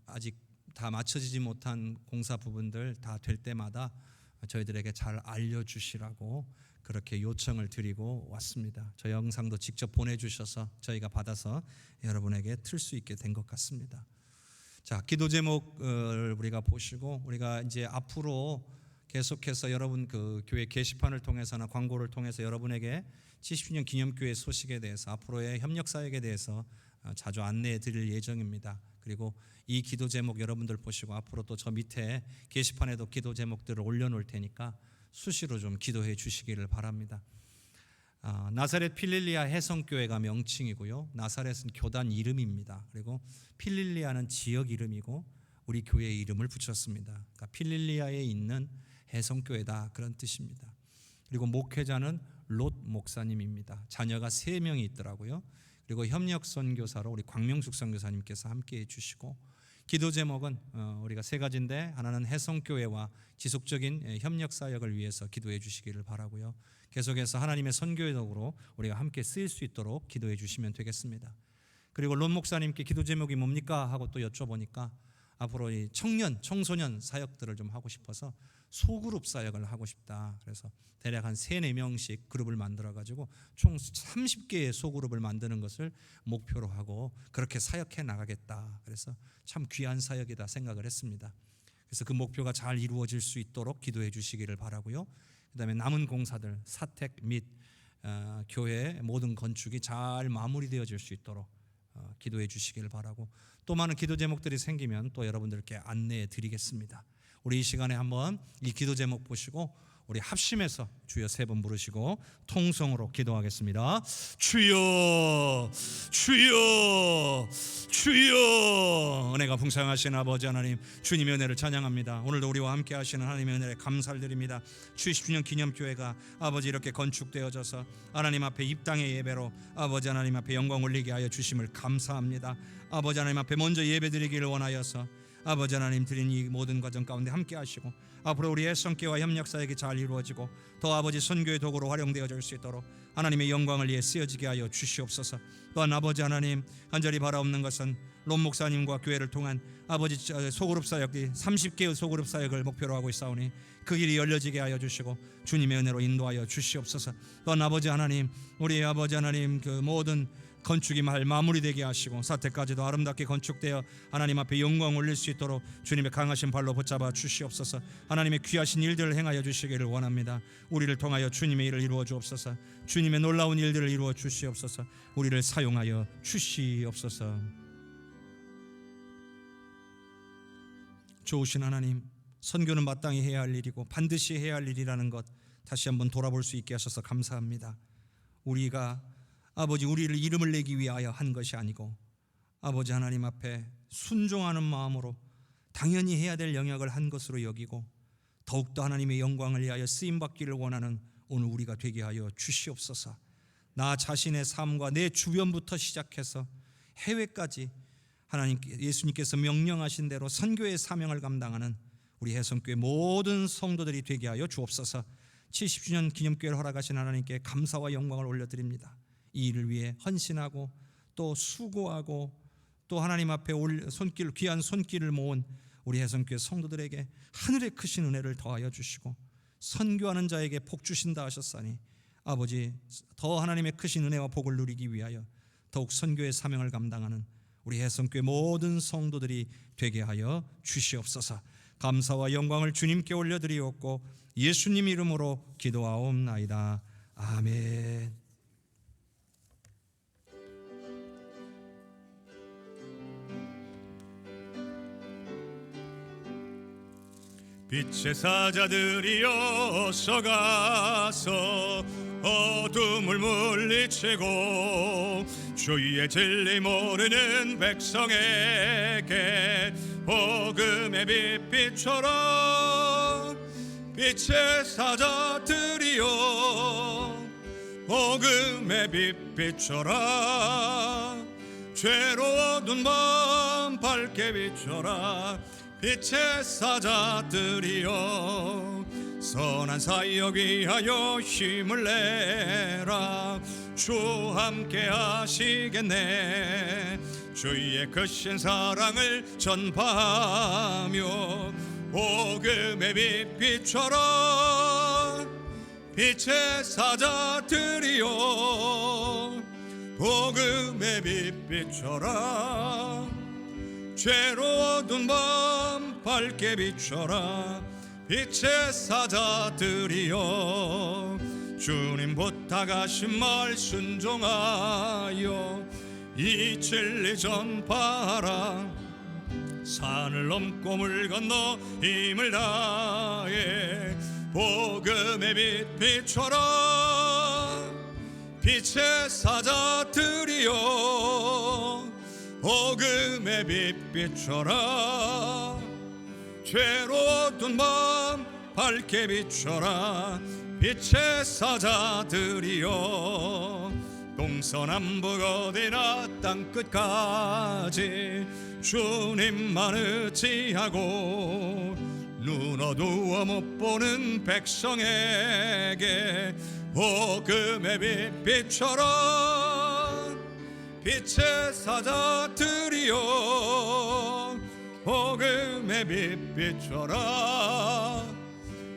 아직 다 맞춰지지 못한 공사 부분들 다 될 때마다 저희들에게 잘 알려주시라고 그렇게 요청을 드리고 왔습니다. 저 영상도 직접 보내주셔서 저희가 받아서 여러분에게 틀 수 있게 된 것 같습니다. 자, 기도 제목을 우리가 보시고 우리가 이제 앞으로 계속해서 여러분 그 교회 게시판을 통해서나 광고를 통해서 여러분에게 70주년 기념교회 소식에 대해서 앞으로의 협력 사역에 대해서 자주 안내해 드릴 예정입니다. 그리고 이 기도 제목 여러분들 보시고 앞으로 또 저 밑에 게시판에도 기도 제목들을 올려놓을 테니까 수시로 좀 기도해 주시기를 바랍니다. 나사렛 필릴리아 해성교회가 명칭이고요. 나사렛은 교단 이름입니다. 그리고 필릴리아는 지역 이름이고 우리 교회의 이름을 붙였습니다. 그러니까 필릴리아에 있는 해성교회다 그런 뜻입니다. 그리고 목회자는 롯 목사님입니다. 자녀가 3명이 있더라고요. 그리고 협력 선교사로 우리 광명숙 선교사님께서 함께해 주시고 기도 제목은 우리가 3가지인데 하나는 해성교회와 지속적인 협력 사역을 위해서 기도해 주시기를 바라고요. 계속해서 하나님의 선교적으로 우리가 함께 쓰일 수 있도록 기도해 주시면 되겠습니다. 그리고 론 목사님께 기도 제목이 뭡니까 하고 또 여쭤보니까 앞으로 이 청년, 청소년 사역들을 좀 하고 싶어서 소그룹 사역을 하고 싶다. 그래서 대략 한 3-4명씩 그룹을 만들어가지고 총 30개의 소그룹을 만드는 것을 목표로 하고 그렇게 사역해 나가겠다. 그래서 참 귀한 사역이다 생각을 했습니다. 그래서 그 목표가 잘 이루어질 수 있도록 기도해 주시기를 바라고요. 그 다음에 남은 공사들, 사택 및 교회 모든 건축이 잘 마무리되어질 수 있도록 기도해 주시기를 바라고, 또 많은 기도 제목들이 생기면 또 여러분들께 안내해 드리겠습니다. 우리 이 시간에 한번 이 기도 제목 보시고 우리 합심해서 주여 3번 부르시고 통성으로 기도하겠습니다. 주여, 주여, 주여. 은혜가 풍성하신 아버지 하나님, 주님의 은혜를 찬양합니다. 오늘도 우리와 함께 하시는 하나님의 은혜에 감사를 드립니다. 70주년 기념교회가 아버지 이렇게 건축되어져서 하나님 앞에 입당의 예배로 아버지 하나님 앞에 영광 올리게 하여 주심을 감사합니다. 아버지 하나님 앞에 먼저 예배드리기를 원하여서 아버지 하나님 드린 이 모든 과정 가운데 함께 하시고 앞으로 우리 애성교회와 협력사역이 잘 이루어지고 더 아버지 선교의 도구로 활용되어질 수 있도록 하나님의 영광을 위해 쓰여지게 하여 주시옵소서. 또한 아버지 하나님, 간절히 바라옵는 것은 론 목사님과 교회를 통한 아버지 소그룹 사역이 30개의 소그룹 사역을 목표로 하고 있사오니 그 길이 열려지게 하여 주시고 주님의 은혜로 인도하여 주시옵소서. 또한 아버지 하나님, 우리 아버지 하나님 그 모든 건축이 마무리되게 하시고 사태까지도 아름답게 건축되어 하나님 앞에 영광 올릴 수 있도록 주님의 강하신 발로 붙잡아 주시옵소서. 하나님의 귀하신 일들을 행하여 주시기를 원합니다. 우리를 통하여 주님의 일을 이루어 주옵소서. 주님의 놀라운 일들을 이루어 주시옵소서. 우리를 사용하여 주시옵소서. 좋으신 하나님, 선교는 마땅히 해야 할 일이고 반드시 해야 할 일이라는 것 다시 한번 돌아볼 수 있게 하셔서 감사합니다. 우리가 아버지 우리를 이름을 내기 위하여 한 것이 아니고 아버지 하나님 앞에 순종하는 마음으로 당연히 해야 될 영역을 한 것으로 여기고 더욱더 하나님의 영광을 위하여 쓰임받기를 원하는 오늘 우리가 되게 하여 주시옵소서. 나 자신의 삶과 내 주변부터 시작해서 해외까지 하나님 예수님께서 명령하신 대로 선교의 사명을 감당하는 우리 해성교회 모든 성도들이 되게 하여 주옵소서. 70주년 기념교회를 허락하신 하나님께 감사와 영광을 올려드립니다. 이 일을 위해 헌신하고 또 수고하고 또 하나님 앞에 귀한 손길을 모은 우리 해성교회 성도들에게 하늘의 크신 은혜를 더하여 주시고 선교하는 자에게 복 주신다 하셨사니 아버지 더 하나님의 크신 은혜와 복을 누리기 위하여 더욱 선교의 사명을 감당하는 우리 해성교회 모든 성도들이 되게 하여 주시옵소서. 감사와 영광을 주님께 올려드리옵고 예수님 이름으로 기도하옵나이다. 아멘. 빛의 사자들이여 서가서 어둠을 물리치고 주의 진리 모르는 백성에게 복음의 빛 비춰라. 빛의 사자들이여 복음의 빛 비춰라. 죄로운 밤 밝게 비춰라. 빛의 사자들이여 선한 사역 위하여 힘을 내라. 주 함께 하시겠네. 주의 크신 사랑을 전파하며 복음의 빛 비춰라. 빛의 사자들이여 복음의 빛 비춰라. 죄로운 밤 밝게 비춰라. 빛의 사자들이여 주님 부탁하신 말 순종하여 이 진리 전파하라. 산을 넘고 물 건너 힘을 다해 복음의 빛 비춰라. 빛의 사자들이여 복음의 빛 비춰라. 죄로운 밤 밝게 비춰라. 빛의 사자들이여 동서남북 어디나 땅끝까지 주님만 의지하고 눈 어두워 못 보는 백성에게 복음의 빛 비춰라. 빛의 사자들이여 복음의 빛 비춰라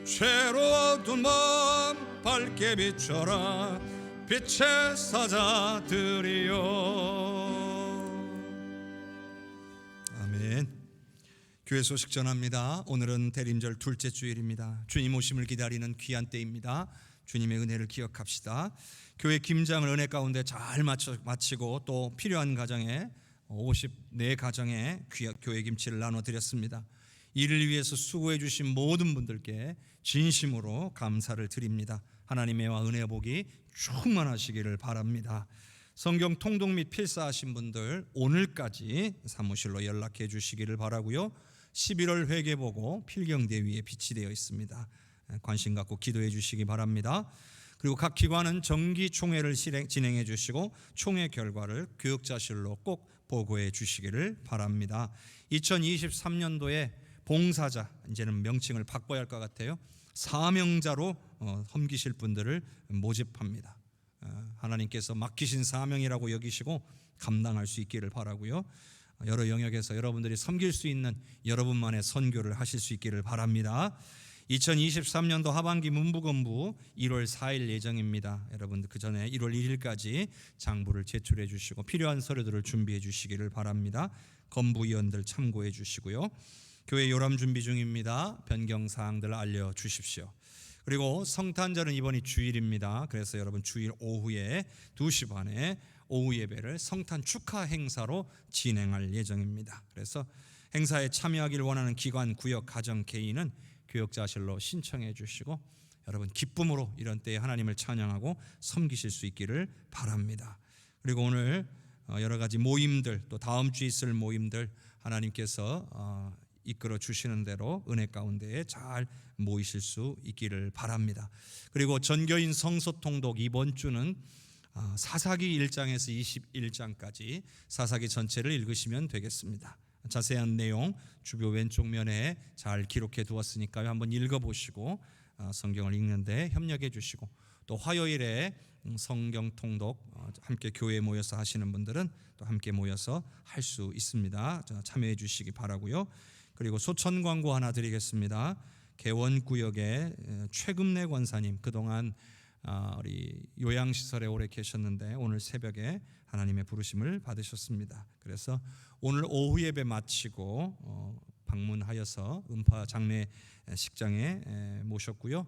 죄로 어두운 마음 밝게 비춰라 빛의 사자들이여. 아멘. 교회 소식 전합니다. 오늘은 대림절 둘째 주일입니다. 주님 오심을 기다리는 귀한 때입니다. 주님의 은혜를 기억합시다. 교회 김장을 은혜 가운데 잘 마치고 또 필요한 가정에 54가정에 교회 김치를 나눠드렸습니다. 이를 위해서 수고해 주신 모든 분들께 진심으로 감사를 드립니다. 하나님의 은혜 복이 충만하시기를 바랍니다. 성경 통독 및 필사하신 분들 오늘까지 사무실로 연락해 주시기를 바라고요. 11월 회계보고 필경대위에 비치되어 있습니다. 관심 갖고 기도해 주시기 바랍니다. 그리고 각 기관은 정기 총회를 진행해 주시고 총회 결과를 교육자실로 꼭 보고해 주시기를 바랍니다. 2023년도에 봉사자, 이제는 명칭을 바꿔야 할 것 같아요. 사명자로 섬기실 분들을 모집합니다. 하나님께서 맡기신 사명이라고 여기시고 감당할 수 있기를 바라고요. 여러 영역에서 여러분들이 섬길 수 있는 여러분만의 선교를 하실 수 있기를 바랍니다. 2023년도 하반기 문부건부 1월 4일 예정입니다. 여러분들 그 전에 1월 1일까지 장부를 제출해 주시고 필요한 서류들을 준비해 주시기를 바랍니다. 건부위원들 참고해 주시고요. 교회 요람 준비 중입니다. 변경 사항들 알려 주십시오. 그리고 성탄절은 이번이 주일입니다. 그래서 여러분 주일 오후에 2시 반에 오후 예배를 성탄 축하 행사로 진행할 예정입니다. 그래서 행사에 참여하기를 원하는 기관, 구역, 가정, 개인은 교역자실로 신청해 주시고 여러분 기쁨으로 이런 때에 하나님을 찬양하고 섬기실 수 있기를 바랍니다. 그리고 오늘 여러 가지 모임들 또 다음 주에 있을 모임들 하나님께서 이끌어 주시는 대로 은혜 가운데에 잘 모이실 수 있기를 바랍니다. 그리고 전교인 성소통독 이번 주는 사사기 1장에서 21장까지 사사기 전체를 읽으시면 되겠습니다. 자세한 내용 주변 왼쪽 면에 잘 기록해 두었으니까요. 한번 읽어보시고 성경을 읽는데 협력해 주시고 또 화요일에 성경 통독 함께 교회에 모여서 하시는 분들은 또 함께 모여서 할 수 있습니다. 참여해 주시기 바라고요. 그리고 소천 광고 하나 드리겠습니다. 개원구역의 최금래 권사님 그동안 우리 요양시설에 오래 계셨는데 오늘 새벽에 하나님의 부르심을 받으셨습니다. 그래서 오늘 오후 예배 마치고 방문하여서 음파 장례식장에 모셨고요.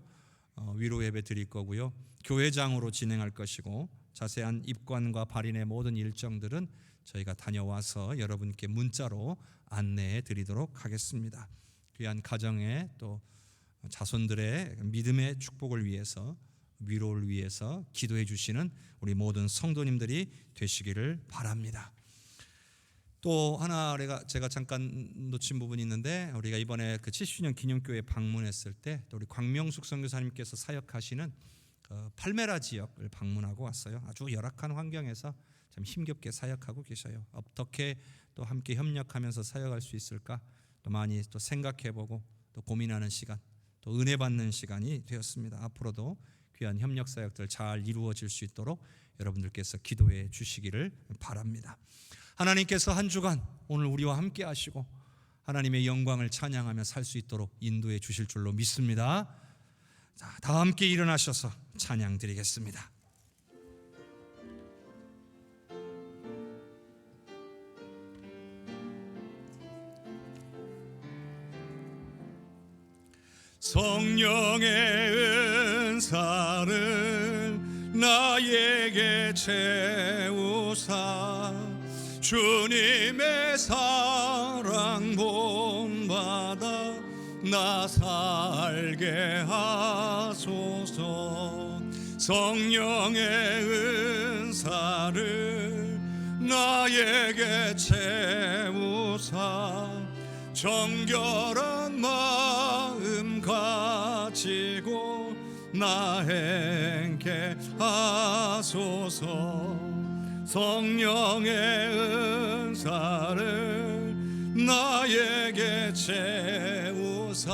위로 예배 드릴 거고요. 교회장으로 진행할 것이고 자세한 입관과 발인의 모든 일정들은 저희가 다녀와서 여러분께 문자로 안내해 드리도록 하겠습니다. 귀한 가정에 또 자손들의 믿음의 축복을 위해서 위로를 위해서 기도해 주시는 우리 모든 성도님들이 되시기를 바랍니다. 또 하나 제가 잠깐 놓친 부분이 있는데 우리가 이번에 그 70주년 기념교회 방문했을 때 또 우리 광명숙 선교사님께서 사역하시는 팔메라 지역을 방문하고 왔어요. 아주 열악한 환경에서 참 힘겹게 사역하고 계셔요. 어떻게 또 함께 협력하면서 사역할 수 있을까? 또 많이 또 생각해보고 또 고민하는 시간, 또 은혜 받는 시간이 되었습니다. 앞으로도 귀한 협력 사역들 잘 이루어질 수 있도록 여러분들께서 기도해 주시기를 바랍니다. 하나님께서 한 주간 오늘 우리와 함께 하시고 하나님의 영광을 찬양하며 살 수 있도록 인도해 주실 줄로 믿습니다. 자, 다 함께 일어나셔서 찬양 드리겠습니다. 성령의 은사를 나에게 채우사 주님의 사랑 본받아 나 살게 하소서. 성령의 은사를 나에게 채우사 정결한 마음 가지고 나 행케 하소서. 성령의 은사를 나에게 채우사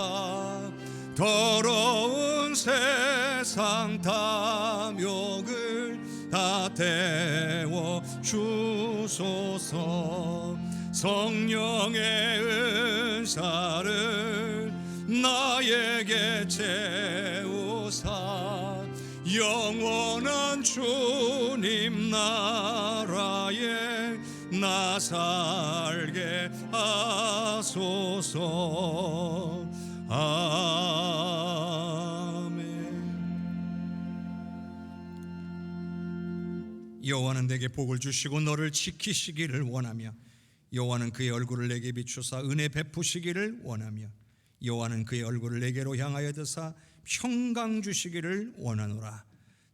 더러운 세상 탐욕을 다 태워 주 주소서. 성령의 은사를 나에게 채우사 영원한 주님 나라에 나 살게 하소서. 아멘. 여호와는 내게 복을 주시고 너를 지키시기를 원하며 여호와는 그의 얼굴을 내게 비추사 은혜 베푸시기를 원하며 여호와는 그의 얼굴을 내게로 향하여 드사 평강 주시기를 원하노라.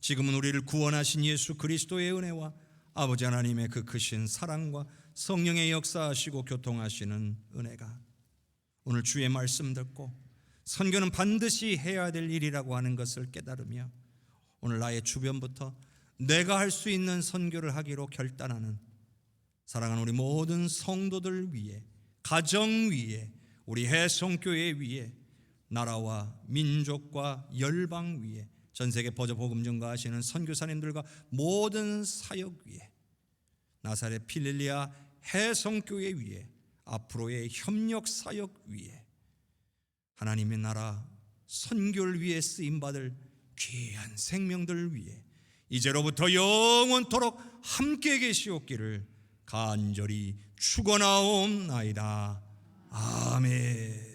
지금은 우리를 구원하신 예수 그리스도의 은혜와 아버지 하나님의 그 크신 사랑과 성령의 역사하시고 교통하시는 은혜가 오늘 주의 말씀 듣고 선교는 반드시 해야 될 일이라고 하는 것을 깨달으며 오늘 나의 주변부터 내가 할 수 있는 선교를 하기로 결단하는 사랑하는 우리 모든 성도들 위해, 가정 위에, 우리 해성교회 위에, 나라와 민족과 열방 위에, 전세계 버저 복음 전가하시는 선교사님들과 모든 사역 위에, 나사렛 필릴리아 해성교회 위에, 앞으로의 협력 사역 위에, 하나님의 나라 선교를 위해 쓰임받을 귀한 생명들 위해 이제로부터 영원토록 함께 계시옵기를 간절히 축원하옵나이다. 아멘.